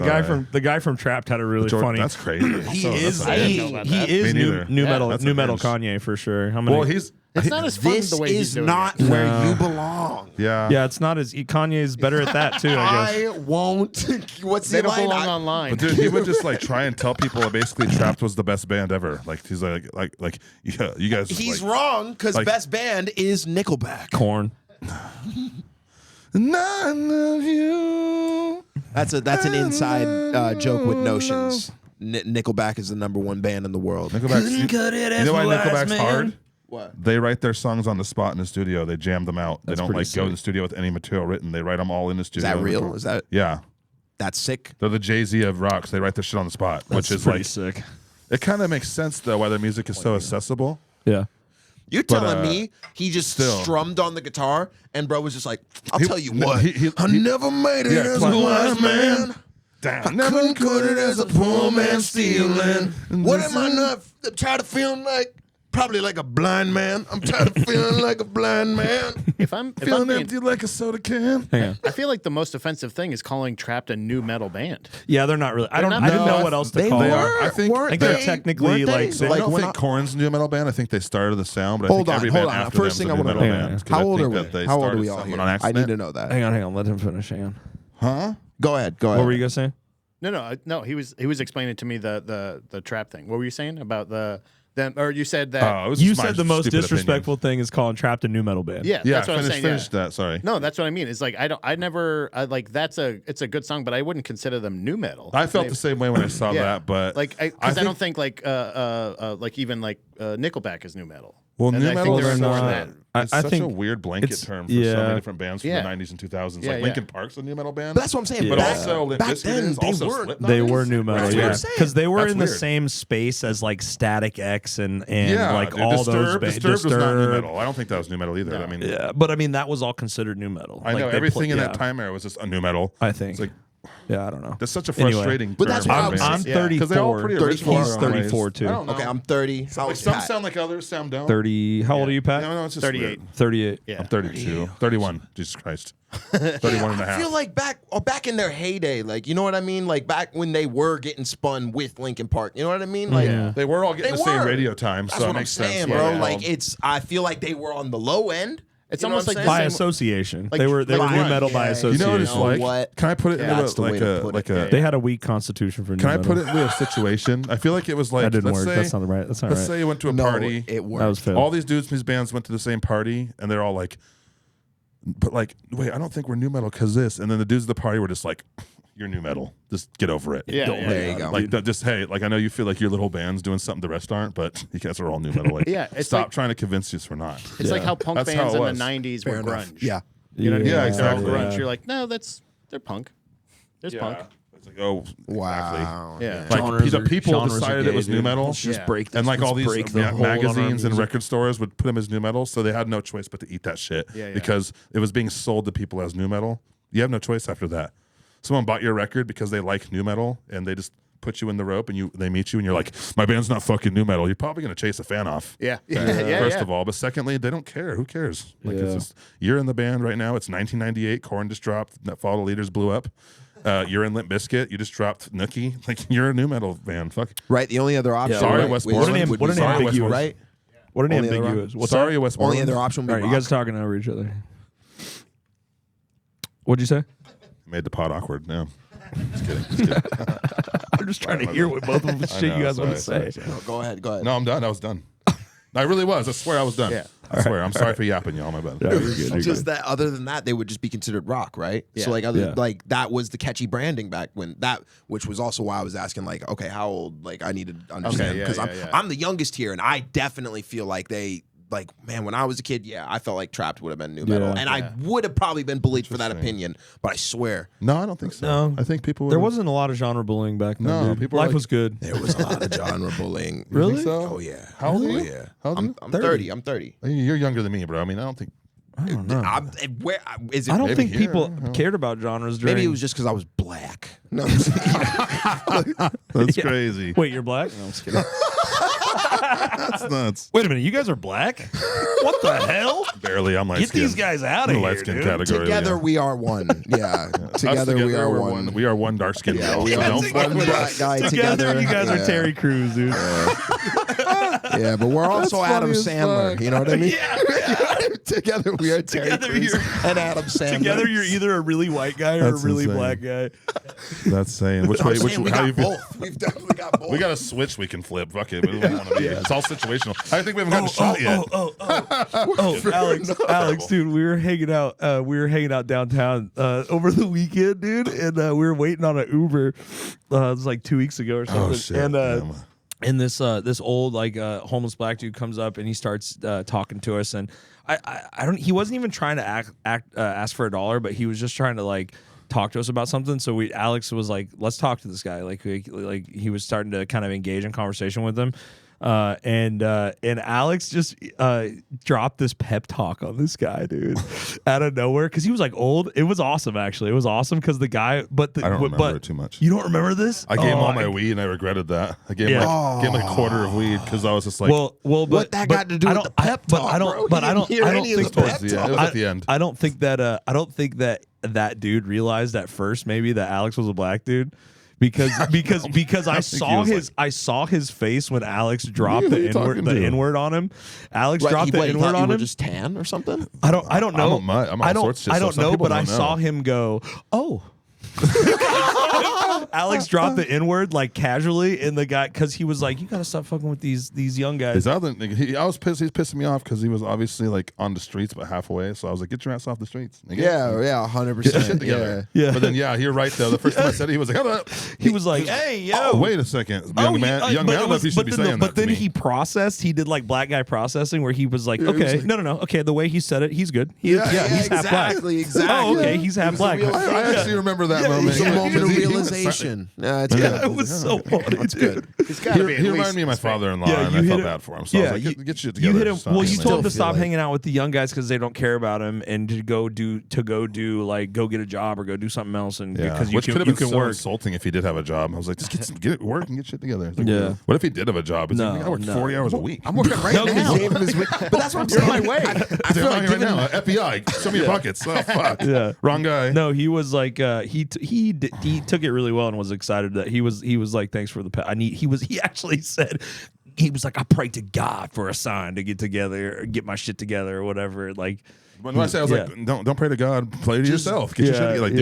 you. guy from Trapped had a really George, funny. That's crazy. He So- is that's- I didn't know about he that. is Me new neither. metal That's new a metal binge. Kanye for sure. How many? Well, he's. It's not as fun This the way he's is doing not it. where you belong. Yeah. yeah, it's not as Kanye's better at that too. I guess. I won't. What's They the don't line? belong online. But dude, he would just like try and tell people that basically Trapped was the best band ever. Like he's like yeah, you guys. He's like, wrong because like- best band is Nickelback. Corn. None of you. That's an inside joke with Notions. Nickelback is the #1 band in the world. Nickelback's, you know why Nickelback's hard? What? They write their songs on the spot in the studio. They jam them out. They That's don't pretty like go to sick. the studio with any material written. They write them all in the Is studio. that real? Is that Yeah. that's sick? They're the Jay-Z of rocks. They write their shit on the spot, which That's is pretty like sick. It kind of makes sense though why their music is so accessible. Yeah. You're telling me he just strummed on the guitar and bro was just like, I'll tell you what, I never made it as a wise man. I never cut it as a poor man stealing. What am I not tired of feeling like? Probably like a blind man. I'm tired of feeling like a blind man. If I'm Feeling being, empty like a soda can. Hang on. I feel like the most offensive thing is calling Trapped a new metal band. Yeah, they're not really. I not- didn't know No, what else to they call were. it. I think they're technically like. So Like, I don't when think Korn's new metal band. I think they started the sound, but I Hold think on, every hold band on. after First them's thing a I new want to metal know. band. 'Cause How I old think are that they we? How old are started we all something here? on I accident. need to know that. Hang on. Let him finish. Hang on. Huh? Go ahead. What were you guys saying? No. He was explaining to me the trap thing. What were you saying about the them? Or you said that? it was You just my said the most stupid disrespectful thing is calling Trapped a new metal band. yeah, Yeah, that's what I'm saying. finish that. Sorry. No, that's what I mean. It's like like it's a good song, but I wouldn't consider them new metal. I felt the same way when I saw Yeah. that, but Like I don't think like even Nickelback is new metal. well, And new I think metal they're is more such, that. it's I such think a weird blanket it's- term for so yeah. many different bands from Yeah. the 90s and 2000s. Yeah, Like yeah. Linkin Park's a new metal band. But that's what I'm saying. but Yeah. also Limp back Bizkit then, is, they also were- Slipknot They is. were new metal, That's what yeah, I'm saying. because they were That's in the weird. same space as like Static X and Yeah, like dude, all those Disturbed, bands. Disturbed was not new metal. I don't think that was new metal either. No. I mean, Yeah, but I mean that was all considered new metal. I Like, know they everything in yeah, that time era was just a new metal. I think. It's like Yeah, I don't know. that's such a Anyway. frustrating. But that's term what for I'm bands. I'm saying. 34. Because they're all pretty original. in He's their own ways. 34 too. I don't know. Okay, I'm 30. How Like is some Pat? sound like others, some don't. 30. How old are you, Pat? No, it's just 38. weird. 38. Yeah. I'm 32. 31. Jesus Christ. 31 and a I half. feel like back in their heyday, like you know what I mean, like back when they were getting spun with Linkin Park. You know what I mean? Like Yeah. They were all getting They the same were. radio time, that's so it what I'm makes saying, sense. bro. Yeah. Like I feel like they were on the low end. It's You know almost what like I'm By saying? association. Like- they were like new grunge, metal by yeah. association. You know what it's You know like? what? Can I put it Yeah, that's the way into to put like it. a They had a weak constitution for new Can I metal. put it into a situation? I feel like it was like That didn't let's work. say That's not right. That's not let's right. say you went to a No, party. it worked. That was failed. All these dudes from these bands went to the same party, and they're all like, "But like, wait, I don't think we're new metal because this." And then the dudes at the party were just like, "You're new metal. Just get over it." Yeah, Don't yeah, There yeah. you go. Like just hey, like I know you feel like your little band's doing something the rest aren't, but you guys are all new metal. Like, Yeah, it's stop like- trying to convince us we're not. It's like how punk That's how bands it in was. the 90s Fair were enough. grunge. Yeah. You know what I mean? Yeah, They're all exactly. grunge. Yeah. You're like, no, they're punk. There's punk. It's like oh Wow. Yeah. Like Genres the are- people genres are decided gay, it was new dude. metal. Let's just Yeah. break this. And like all Let's these break the hold on our magazines and music. record stores would put them as new metal, so they had no choice but to eat that shit Yeah, yeah. because it was being sold to people as new metal. You have no choice after that. Someone bought your record because they like new metal and they just put you in the rope and they meet you and you're like, my band's not fucking new metal. You're probably gonna chase a fan off. Yeah. Yeah. First of all, but secondly, they don't care. Who cares? Like it's Yeah. just you're in the band right now. It's 1998. Korn just dropped. That Fall of Leaders blew up. You're in Limp Bizkit. You just dropped Nookie. Like you're a new metal band. Fuck. Right. The only other option. Sorry, right, West would- Borland. would What be an sorry, West ambiguous- Borland, right? What an Only other ambiguous. What's Sorry, that? West Only Borland. other option would be All right, you rock. guys talking over each other. What'd you say? Made the pod awkward. No. Just kidding. Just kidding. I'm just trying to hear what both of the I shit know, you guys want to sorry, say. sorry. No, go ahead. Go ahead. No, I'm done. I was done. I really was. I swear I was done. Yeah. I swear. I'm sorry for yapping, y'all. My bad. Yeah, you're good. You're Just good. that. Other than that, they would just be considered rock, right? Yeah. So like Yeah. like that was the catchy branding back when that, which was also why I was asking like, okay, how old? Like I needed to understand yeah, because yeah. I'm the youngest here, and I definitely feel like they. Like, man, when I was a kid, yeah, I felt like Trapped would have been new metal. And I would have probably been bullied for that opinion, but I swear. No, I don't think so. No. I think people. There would've- wasn't a lot of genre bullying back then. No, dude. people were Life like- was good. There was a lot of genre bullying. Really? think so? Oh, yeah. How old are Oh, you? yeah. How old are you? I'm 30. 30. I'm 30. You're younger than me, bro. I mean, I don't think. I don't know. Where is it? I don't maybe think here, people I don't know. cared about genres during. Maybe it was just because I was black. No, I'm just kidding. That's Yeah. crazy. Wait, you're black? No, I'm just kidding. That's nuts. Wait a minute, you guys are black? What the hell? Barely. I'm light Get these guys out of here, light skin dude. category. Together yeah. we are one. Yeah. Us Together we are we're one. We are one dark skinned. Yeah, we are one black guy Together, together. you guys yeah. are Terry Crews, dude. Yeah, but we're also That's Adam funny as Sandler. fuck. You know what I mean? Yeah. Together we are Terry Together Crews you're- and Adam Sandler. Together, you're either a really white guy or That's a really insane. black guy. That's saying. Which I'm way? saying we How got you feel? both. We've definitely got both. We got a switch we can flip. Fuck it. We don't want to be. It's all situational. I think we haven't gotten shot yet. Alex, dude, we were hanging out. Downtown over the weekend, dude, and we were waiting on an Uber. It was like 2 weeks ago or something. Oh shit. And Damn. and this old homeless black dude comes up and he starts talking to us, and I don't. He wasn't even trying to ask for $1, but he was just trying to talk to us about something. So Alex was like, let's talk to this guy. Like he was starting to kind of engage in conversation with him. And Alex just dropped this pep talk on this guy, dude, out of nowhere, because he was like old. It was awesome, actually. It was awesome because the guy, I don't remember it too much. You don't remember this? I gave him all my weed and I regretted that. I gave him like a quarter of weed because I was just like, but what that got to do with the pep talk, I don't think it was at the end. I don't think that that dude realized at first maybe that Alex was a black dude. Because I saw his face when Alex dropped the N-word on him. Alex dropped the N-word on him. Just tan or something? I don't know. I don't know, but I saw him go, oh. Alex dropped the N-word like casually, and the guy, because he was like, you gotta stop fucking with these young guys. I was pissed. He's pissing me off because he was obviously like on the streets but half away. So I was like, get your ass off the streets. Like, 100%. Yeah. But then you're right though. The first time I said it, he was like, oh, he was like, hey, yo. Oh, wait a second. Young man, I don't know if you should be saying that. But then he processed, he did like black guy processing where he was like, okay, no. Okay, the way he said it, he's good. He's half black. Exactly. Oh, okay, he's half black. I actually remember that moment. It's a moment of realization. It was so funny. That's good. He reminded me of my father-in-law, and I felt bad for him. So I was like, get shit together. You hit him. Well, you told him to stop like hanging out with the young guys because they don't care about him, and to go get a job or go do something else, and because which could have been so insulting if he did have a job. I was like, just get work and get shit together. Like, what if he did have a job? It's like, I work 40 hours a week. I'm working right now. But that's what I'm saying. My way. I feel like right now. FBI, show me your pockets. Oh fuck. Yeah. Wrong guy. No, he was like he took it really well and was excited that he was like, thanks for the he actually said, he was like, I prayed to God for a sign to get together or get my shit together or whatever. Like, when I say, I was like, don't pray to God, play to yourself. Get your shit together. Like,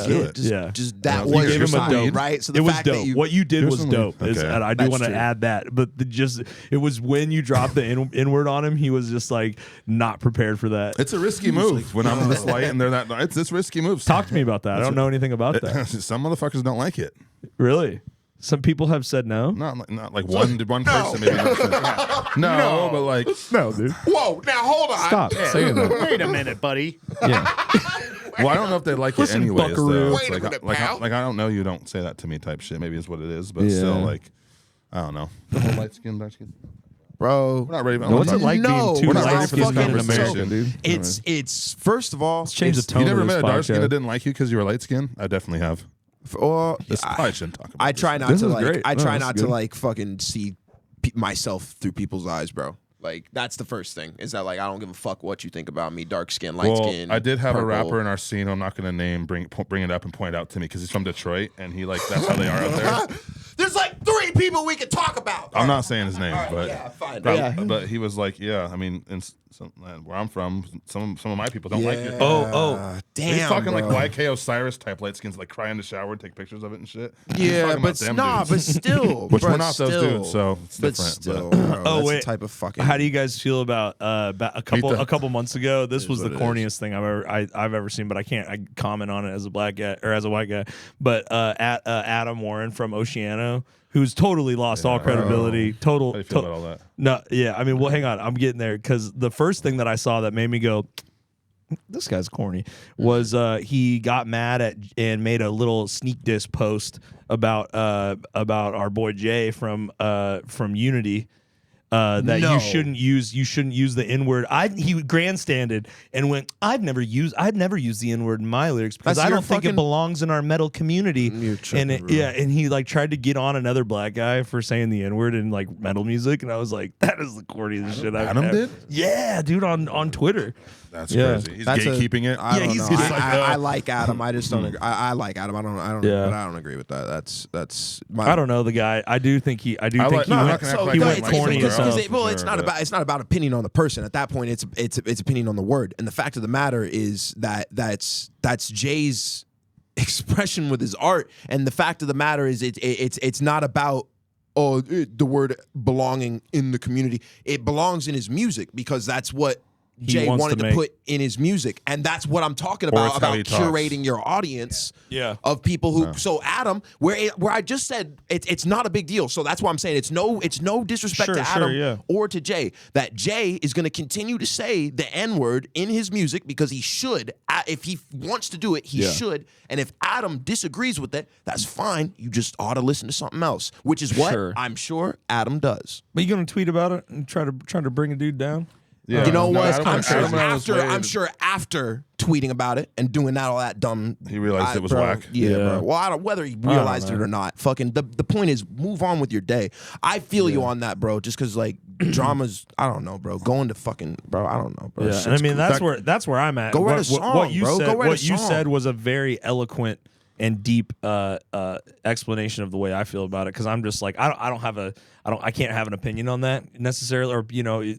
do it. Just that was your sign, right? So it was dope. What you did was dope. Okay. And I do want to add that. But it was when you dropped the N-word on him, he was just like not prepared for that. It's a risky move when I'm this light and they're that. It's this risky move. Talk to me about that. I don't know anything about that. Some motherfuckers don't like it. Really? Some people have said no. Not like one person maybe. No, but like no, dude. Whoa! Now hold on. Stop saying that. Wait a minute, buddy. Yeah. Well, I don't know if they like it anyways. Though. Wait a minute, pal. Like I don't know. You don't say that to me type shit. Maybe is what it is, but still, like I don't know. Light skin, dark skin. Bro, we're not ready. What's it like being two light skinned men in America, dude? It's first of all, change the tone. You never of met a this dark skin podcast. that didn't like you because you were light skinned? I definitely have. I shouldn't talk about I this. try not This to is like. great. I No, try this is not to good. like fucking see myself through people's eyes, bro. Like that's the first thing. Is that like I don't give a fuck what you think about me, dark skin, light skin. I did have purple. a rapper in our scene. I'm not going to name. Bring it up and point out to me because he's from Detroit and he like that's how they are out there. There's like 3 people we could talk about. I'm not saying his name, but yeah, fine. But he was like, I mean, in where I'm from, some of my people don't like it. Oh, damn. He's talking bro. like YK Osiris type light skins, like cry in the shower, take pictures of it and shit. He's Yeah, talking but about them nah, dudes. but still, Which bro, we're not those dudes, so it's but different. still, but- bro, that's wait. the type of fucking. how do you guys feel about a couple months ago? This was the what it corniest thing I've ever seen, but I comment on it as a black guy or as a white guy. But Adam Warren from Oceano, who's totally lost all credibility. How do you feel about all that? No, yeah. I mean, well, hang on. I'm getting there because the first thing that I saw that made me go, this guy's corny, was he got mad at and made a little sneak diss post about our boy Jay from Unity. That you shouldn't use the N-word. He grandstanded and went, I'd never use the N-word in my lyrics because I don't think it belongs in our metal community. And he like tried to get on another black guy for saying the N-word in like metal music, and I was like, that is the corniest shit I've ever. did? Yeah, dude, on Twitter. That's crazy. He's gatekeeping it. I don't he's know. just I like Adam. I just don't agree. I like Adam. I don't. Yeah. But I don't agree with that. That's. My, I don't know the guy. I do think he I'm went not gonna act like he I went like corny him, as bro. hell. Well, For it's not about opinion on the person. At that point, it's opinion on the word. And the fact of the matter is that's Jay's expression with his art. And the fact of the matter is it's not about the word belonging in the community. It belongs in his music because that's what Jay wants wanted to put in his music, and that's what I'm talking about it's how he talks. curating your audience of people who. So Adam, where I just said it's not a big deal, so that's why I'm saying it's no disrespect to Adam or to Jay. That Jay is going to continue to say the N-word in his music because he should. If he wants to do it, he should. And if Adam disagrees with it, that's fine. You just ought to listen to something else, which is what I'm sure Adam does. But you gonna tweet about it and try to bring a dude down? Yeah. You know what? Adam, I'm sure after tweeting about it and doing all that dumb, he realized it was bro, whack. Yeah, bro. Well, I don't, whether he realized it or not, fucking the point is move on with your day. I feel you on that, bro. Just because like dramas, I don't know, bro. Going to fucking, bro, I don't know, bro. Yeah, and I mean that's where I'm at. Go write a song, what you bro. said, Go write what a you song. said was a very eloquent and deep explanation of the way I feel about it, because I'm just like I can't have an opinion on that necessarily, or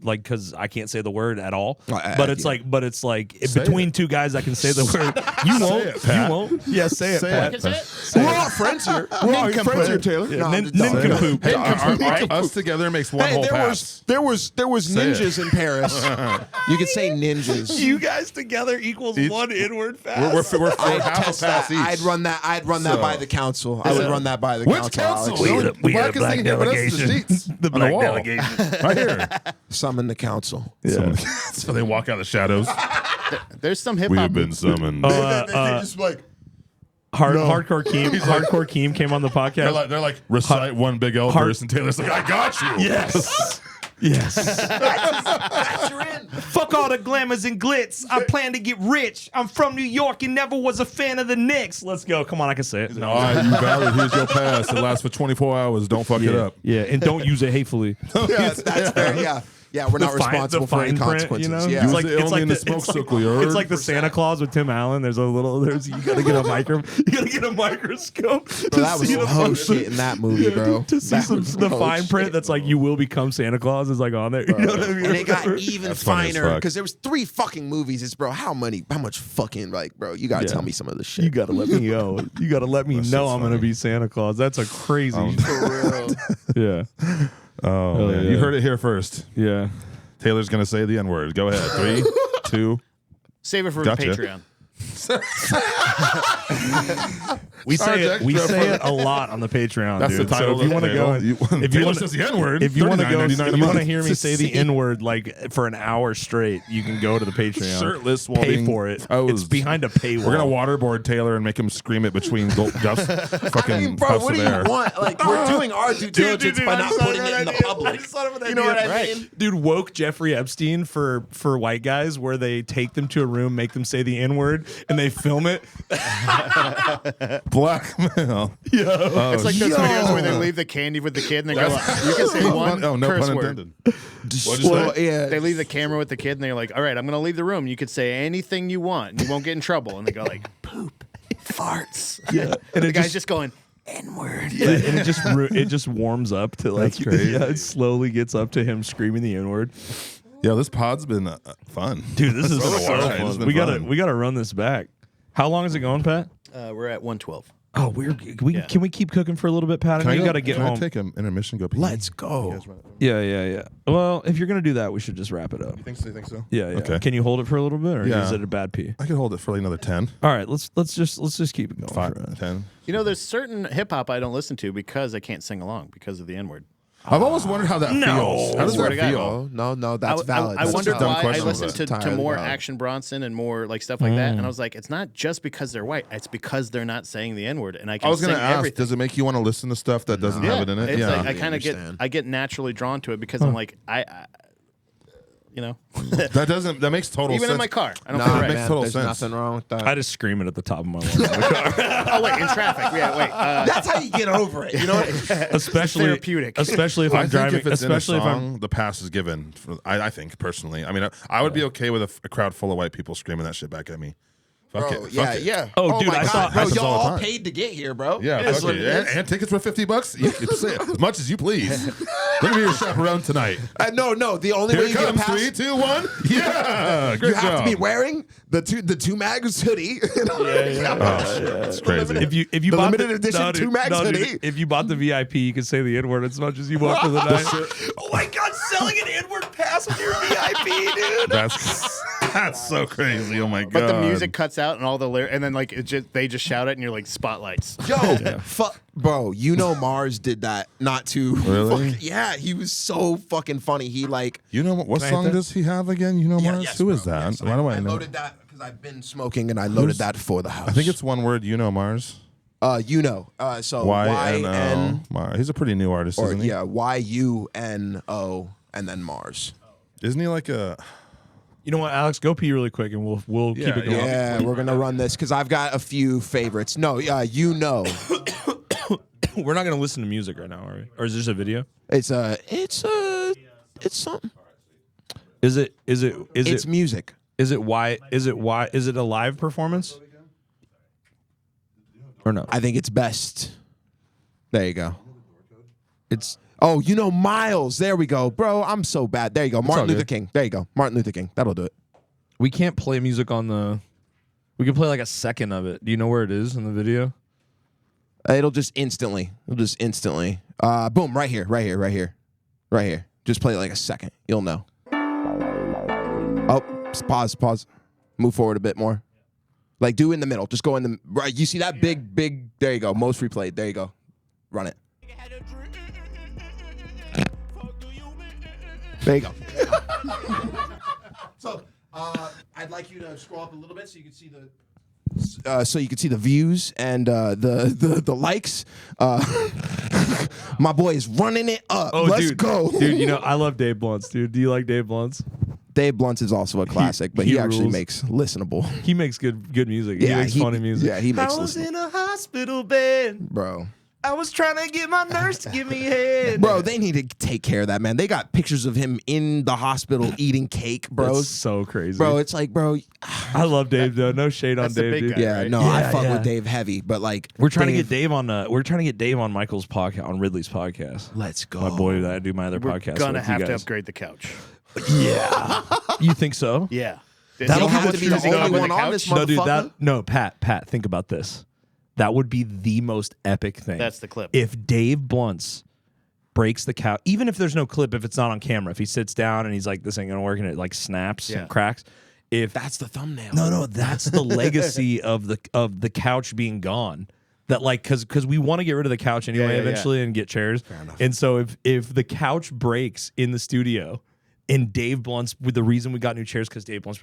like because I can't say the word at all. But it's like between two guys I can say the word. You won't. Yeah, say it. Pat. I can say it. We're all friends here. We're all friends here, Taylor. Yeah, nincompoop. Hey, us together makes one whole pass. There was ninjas in Paris. You could say ninjas. You guys together equals one N-word fast. We're I'd half a test pass that. each. I'd run that by the council. I would run that by the Which council. council? Alex. We The had a blackest black thing here, but us is the delegation. sheets The on black wall. delegation. Right here. Summon the council. Yeah. So they walk out of the shadows. There's some hip We hop. have been summoned. Just like Hardcore Keem came on the podcast. They're like recite one big L verse, and Taylor's like, I got you. Yes. Yes. that's you're in. Fuck all the glamours and glitz. I plan to get rich. I'm from New York and never was a fan of the Knicks. Let's go. Come on, I can say it. All right, you valid. Here's your pass. It lasts for 24 hours. Don't fuck it up. Yeah, and don't use it hatefully. Yeah, that's fair. Yeah. Yeah, we're not responsible for any consequences. Yeah. Use it only in the smoke circle, you heard? It's like the Santa Claus with Tim Allen. There's you gotta get a microscope. Bro, that was some shit in that movie, bro. To see the fine print that's like you will become Santa Claus is like on there. You know what I mean? And it got even That's funny as finer fuck. because there was 3 fucking movies. It's bro, how much fucking bro? You gotta tell me some of the shit. You gotta let me know. You gotta let me know I'm gonna be Santa Claus. That's a crazy. For real. Yeah. Oh, man. yeah. You heard it here first. Yeah. Taylor's going to say the N-word. Go ahead. 3, 2. Save it for Gotcha. Patreon. We say it a lot on the Patreon. That's dude. the title. So if you want to go, if you want says the N-word, if you want to go, if $39.99 you a want to month. hear me say the N-word like for an hour straight, you can go to the Patreon. Shirtless while pay being for it. posed. It's behind a paywall. We're going to waterboard Taylor and make him scream it between Duff's fucking I mean, bro, puffs what of do you air. want? Like, we're doing our due diligence by not putting it in the public. You know what I mean? Dude, woke Jeffrey Epstein for white guys where they take them to a room, make them say the N-word, and they film it. Blackmail. Yeah. It's like those videos where they leave the candy with the kid and they go, you can say one Oh, no curse pun word. intended. What'd you Well, say? yeah. They leave the camera with the kid and they're like, all right, I'm going to leave the room. You could say anything you want and you won't get in trouble. And they go like, poop, farts. Yeah. And The it guy's just, just going, N-word. and it just warms up to like That's crazy. Yeah, it slowly gets up to him screaming the N-word. Yo, this pod's been fun. Dude, this is It's been a so while. It's fun. been We fun. gotta run this back. How long is it going, Pat? We're at 112. Oh, can we keep cooking for a little bit, Pat? Can I You go- got to get can I home. take an intermission? Go pee? Let's go. Yeah. Well, if you're gonna do that, we should just wrap it up. You think so? Yeah. Okay. Can you hold it for a little bit, or Yeah. is it a bad pee? I could hold it for like another 10. All right, let's just keep it going. 5, 10. You know, there's certain hip hop I don't listen to because I can't sing along because of the N-word. I've always wondered how that feels. How does Swear that to God. feel? No, that's valid. I That's wondered a dumb why I question, listened but to entirely more valid. Action Bronson and more like stuff like that, and I was like, it's not just because they're white; it's because they're not saying the N-word, and I can I was sing going to ask, everything. does it make you want to listen to stuff that doesn't have it in it? It's Yeah. like I kind of understand. I get naturally drawn to it because I'm like you know, that makes total even sense. in my car, I don't Nah, feel it right. makes total there's sense. nothing wrong with that. I just scream it at the top of my lungs, Oh wait, in traffic, yeah, wait. That's how you get over it. You know what? especially therapeutic. Especially if I I'm think driving. if it's Especially in a if song, the pass is given. I think personally. I mean, I would be okay with a crowd full of white people screaming that shit back at me. Fuck Bro, it. yeah, Fuck it. yeah. Oh, dude, my I God, saw- bro, I saw y'all all the all time. paid to get here, bro. Yeah, That's fuck what it. it is. And tickets were $50. You can say as much as you please. Let me be your chaperone tonight. No. The only Here way it you get a comes. pass, 3, 2, 1. Yeah, you great have job. to be wearing the Tumaggz hoodie. It's crazy. if you The bought limited edition dude, Tumaggz dude, hoodie. If you bought the VIP, you can say the N-word as much as you want for the night. Oh my God, selling an inward pass with your VIP, dude. That's so crazy. Oh my god! But the music cuts out and all the lyrics, and then like they just shout it, and you're like spotlights. Yo, bro, Mars did that not too. Really? Yeah, he was so fucking funny. He like. What song does he have again? Mars? Yes, Who is bro, that? yes. Why do I I know? loaded that because I've been smoking and I loaded that for the house. I think it's one word. Mars. So Y-N-O. Mars. He's a pretty new artist, isn't he? Yeah, Y-U-N-O and then Mars. Isn't he like a? You know what, Alex? Go pee really quick, and we'll keep it going. Yeah, we're gonna run this because I've got a few favorites. No, We're not gonna listen to music right now, are we? Or is this a video? it's something. Is it Music. is it a live performance? Or no? I think it's best. There you go. It's Miles. There we go, bro. I'm so bad. There you go. Martin all Luther good. King. There you go. Martin Luther King. That'll do it. we can't play music on the. We can play like a second of it. Do you know where it is in the video? It'll just instantly. Boom. Right here. Just play it like a second. You'll know. Oh, pause. Move forward a bit more. Like do in the middle. Just go in the right. You see that big. There you go. Most replayed. There you go. Run it. There you go. So I'd like you to scroll up a little bit so you can see the views and the likes. My boy is running it up. Let's go, dude. I love Dave Blunts, dude. Do you like Dave Blunts? Dave Blunts is also a classic, but he he actually rules. makes listenable. He makes good music. He makes funny music. Yeah, he makes I was listenable. in a hospital bed. Bro. I was trying to get my nurse to give me head. Bro, they need to take care of that, man. They got pictures of him in the hospital eating cake, bro. That's so crazy. Bro, it's like, bro. I love Dave though. No shade on That's the Dave, big dude. guy. Yeah, right? no, Yeah, I fuck yeah. with Dave heavy, but like We're trying to get Dave on. We're trying to get Dave on Michael's podcast, on Ridley's podcast. Let's go. My boy that I do my other We're podcast. gonna with, have you to guys. upgrade the couch. Yeah. You think so? Yeah. That'll You know have how to be much the music only on one on this couch? No, dude. motherfucker. Pat. Think about this. That would be the most epic thing. That's the clip. If Dave Blunts breaks the couch, even if there's no clip, if it's not on camera, if he sits down and he's like, "This ain't gonna work," and it like snaps and cracks. If That's the thumbnail. no, that's the legacy of the couch being gone. That like because we want to get rid of the couch anyway yeah. eventually and get chairs. And so if the couch breaks in the studio and Dave Blunts, with the reason we got new chairs because Dave Blunts,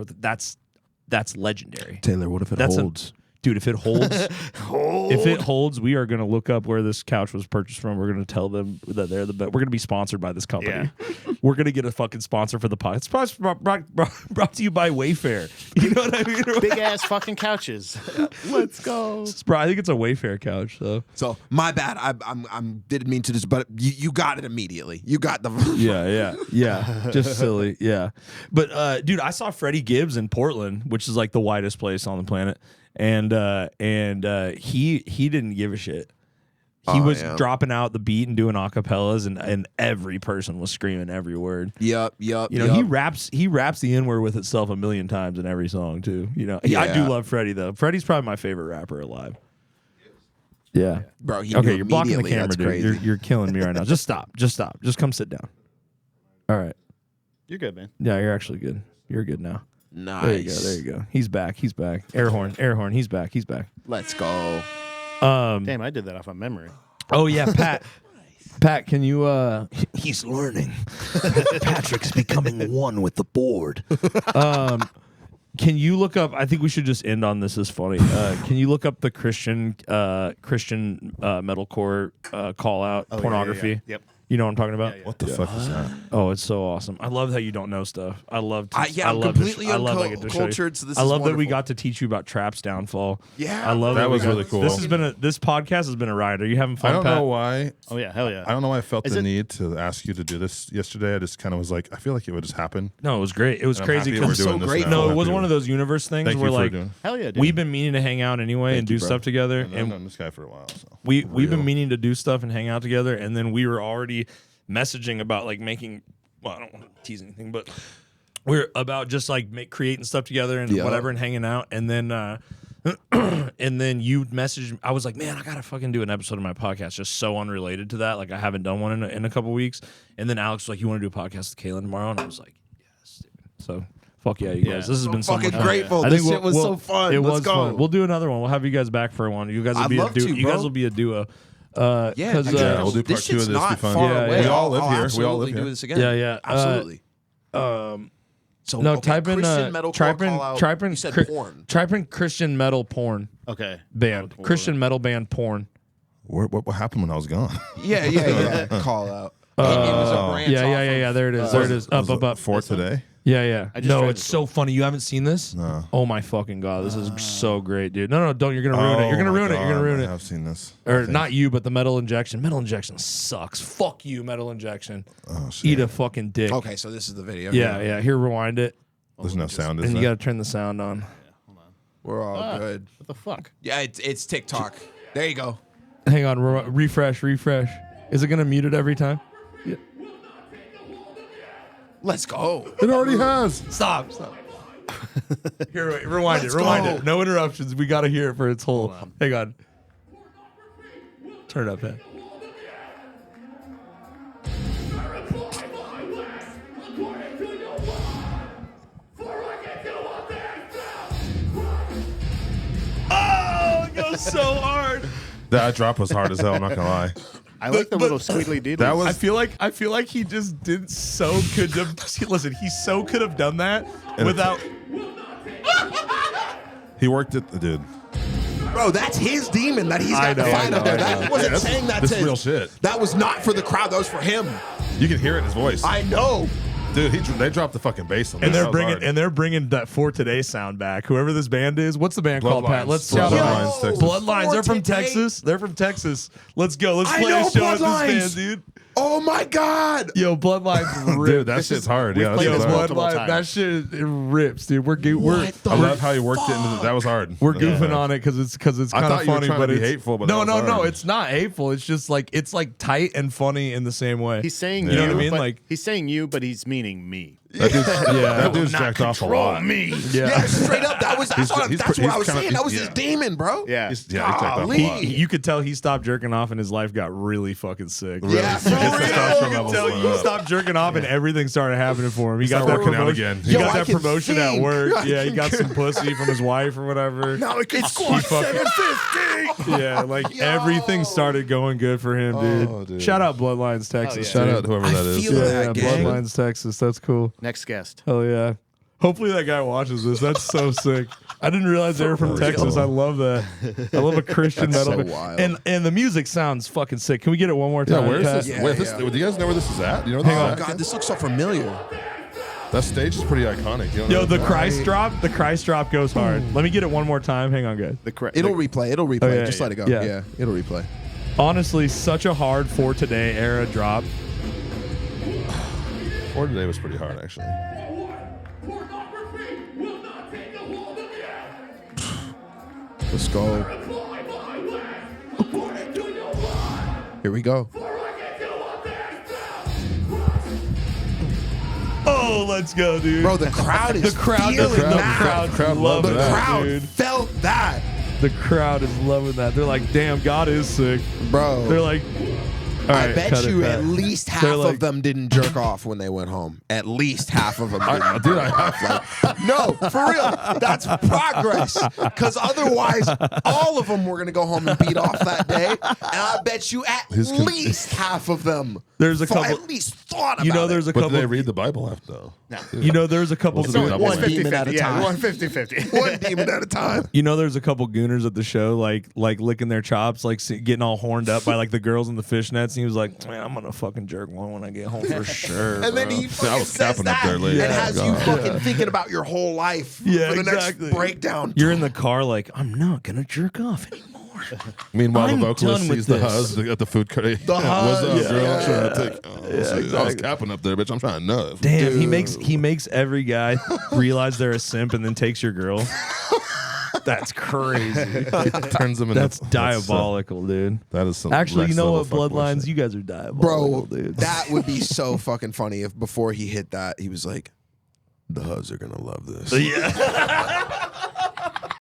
that's legendary. Taylor, what if it That's holds? Dude, if it holds, if it holds, we are going to look up where this couch was purchased from. We're going to tell them that they're the best. We're going to be sponsored by this company. Yeah. We're going to get a fucking sponsor for the podcast. It's brought to you by Wayfair. You know what I mean? Big ass fucking couches. Let's go. I think it's a Wayfair couch. So So my bad. I'm didn't mean to just, but you got it immediately. You got the. yeah. Just silly. Yeah. But dude, I saw Freddie Gibbs in Portland, which is like the widest place on the planet. And he didn't give a shit. He was dropping out the beat and doing acapellas, and every person was screaming every word. Yup. You know, he raps the N-word with itself a million times in every song too. You know, I do love Freddie though. Freddie's probably my favorite rapper alive. Yeah, Bro, he okay, knew you're blocking the immediately. camera, That's dude. crazy. You're killing me right now. Just stop. Just come sit down. All right. You're good, man. Yeah, you're actually good. You're good now. Nice. There you go. He's back. Air horn. He's back. Let's go. Damn, I did that off of memory. Oh yeah, Pat. Pat, can you he's learning. Patrick's becoming one with the board. Can you look up, I think we should just end on this as funny. Can you look up the Christian metalcore call out pornography? Yeah. Yep. You know what I'm talking about? What the fuck is that? Oh, it's so awesome. I love how you don't know stuff. I love to, I'm completely I love I get to show you. uncultured, so this I is love that we wonderful. got to teach you about Trap's downfall. Yeah. I love That we was got- really cool. This podcast has been a ride. Are you having fun, I don't Pat? know why. Oh yeah, hell yeah. I don't know why I felt Is the it- need to ask you to do this yesterday. I just kind of was like, I feel like it would just happen. No, it was great. It was And I'm crazy happy we're because doing so this great. now. no, I'm it was happy one of we- those universe things Thank where you for like doing. Hell yeah, dude. we've been meaning to hang out anyway and do stuff together, I've and known this guy for a while. So. we've been meaning to do stuff and hang out together, and then we were already messaging about like making. Well, I don't want to tease anything, but we're about just like creating stuff together and whatever and hanging out, and then And then you messaged me. I was like, man, I gotta fucking do an episode of my podcast just so unrelated to that. Like I haven't done one in a couple weeks. And then Alex was like, you want to do a podcast with Kalan tomorrow? And I was like, yes, dude. So fuck yeah, you guys. This has been so fucking much fun. grateful. I This think shit was so fun. It Let's was go. fun. We'll do another one. We'll have you guys back for one. You guys will I'd be a love duo. to, You guys bro. will be a duo. Yeah, Because Yeah, we'll do part this 2 of shit's this. not Be fun. far Yeah, away. yeah. We all live I'll here. We all absolutely live do here. this again. yeah. Absolutely. So No, okay, type in Christian metalcore call out. You said porn. Type in Christian metal porn Okay. band. Christian metal band porn. What happened when I was gone? Yeah. Call out. It was a branch Yeah. off of- There it is. There it is. Up. For today. Yeah. I just No, tried it's this so funny. You haven't seen this? No. Oh my fucking god, this is so great, dude. No, don't. You're gonna ruin it. You're gonna ruin it. You're gonna ruin I it. have seen this. I Or think. not you, but the Metal Injection. Metal Injection sucks. Fuck you, Metal Injection. Oh, shit. Eat a fucking dick. Okay, so this is the video. Yeah. Here, rewind it, There's no sound, is and you there? gotta turn the sound on. We're all good. What the fuck? Yeah, it's TikTok. There you go. Hang on, refresh. Is it gonna mute it every time? Let's go. It already has. Stop. Here, wait, rewind Let's it. go. No interruptions. We gotta hear it for its whole. Hang on. Turn it up, man. Oh, it goes so hard. That drop was hard as hell. I'm not gonna lie. I like the little squiggly deedles. That was- I feel like he just did so could have listen. He so could have done that And without. He worked it, dude. Bro, that's his demon that he's got to find up there. That wasn't Yeah, saying that's that's real his. shit. That was not for the crowd. That was for him. You can hear it in his voice. I know. Dude, they dropped the fucking bass on And this. they're bringing that For Today sound back. Whoever this band is, what's the band called, Pat? Bloodlines. Let's shout Bloodlines, out. Texas. Bloodlines. They're from For Today. Texas. They're from Texas. Let's go. Let's I play know a show at Bloodlines. this band, dude. Oh my God. Yo, Bloodlines rips. Dude, that shit's hard. Yeah, played that's this hard. multiple Bloodline, times. that shit it rips, dude. We're What the I love how he worked it into the, that was hard. We're goofing Yeah. on it because it's I kind of thought you were funny, trying to but be it's hateful, but no, that was hard. it's not hateful. It's just like it's like tight and funny in the same way. He's saying You know you, what I mean? but Like- he's saying you, but he's meaning me. That dude's Not jacked off a lot. me. Yeah, straight up. That's he's what I was kinda- saying. That was his yeah. demon, bro. Yeah. He's jacked off a Golly. lot. You could tell he stopped jerking off and his life got really fucking sick. Yeah, for You could real. tell he stopped jerking off and everything started happening for him. He got started that working out promotion again. He Yo, got I that can promotion at think. work. I Yeah, he can got some pussy from his wife or whatever. Now it can He squat fucking- 750. Yeah, like Yo. everything started going good for him, dude. Oh, dude. Shout out Bloodlines, Texas. Shout dude. out whoever I that is. feel Yeah, that, yeah, gang. Bloodlines, Texas. That's cool. Next guest. Hell yeah. Hopefully that guy watches this. That's so sick. I didn't realize they were from Texas. I love that. I love a Christian That's metal so band. wild. And the music sounds fucking sick. Can we get it one more Yeah, time? where is Pat? this? Yeah, Wait, this yeah. do you guys know where this is at? You know where Hang this on. is at? God, this looks so familiar. That stage is pretty iconic. You don't Yo, know the that? Christ drop. The Christ drop goes hard. Let me get it one more time. Hang on, guys. It'll replay. It'll replay. yeah, Just let it go. yeah. Yeah, it'll replay. Honestly, such a hard For Today era drop. For Today was pretty hard, actually. Let's go. Here we go. Oh, let's go, dude. Bro, the crowd is feeling that. crowd love loved The that, crowd dude. felt that, The crowd is loving that. They're like, damn, God is sick. bro. They're like, all I right, bet cut it, you Pat. at least half They're like- of them didn't jerk off when they went home. At least half of them didn't. Dude, I No, for real. That's progress. Because otherwise, all of them were going to go home and beat off that day. And I bet you at least half of them There's a couple. at least thought about You know, it. there's a But couple. did they read the Bible after though? You know, there's a couple. Wasn't it double one A? demon at a time. 150-50. One demon at a time. You know, there's a couple gooners at the show, like licking their chops, like getting all horned up by like the girls in the fishnets. And he was like, "Man, I'm gonna fucking jerk one when I get home for sure." And then bro." he I fucking was says capping up that there later. and Yeah, has you God. fucking thinking about your whole life Yeah, for the exactly. next breakdown. You're in the car, like, I'm not gonna jerk off anymore. Meanwhile, I'm the vocalist done with sees the this. huzz at the food cart. The What's huzz, up, yeah, girl? I'm yeah, trying to take. I was capping up there, bitch. I'm trying to nut. Damn, he makes every guy realize they're a simp and then takes your girl. That's crazy. Turns them into. That's diabolical, dude. That is some. Actually, you next know level what, fuckboy Bloodlines? shit. You guys are diabolical, Bro, dude. that would be so fucking funny if before he hit that, he was like, the huzz are going to love this. Yeah.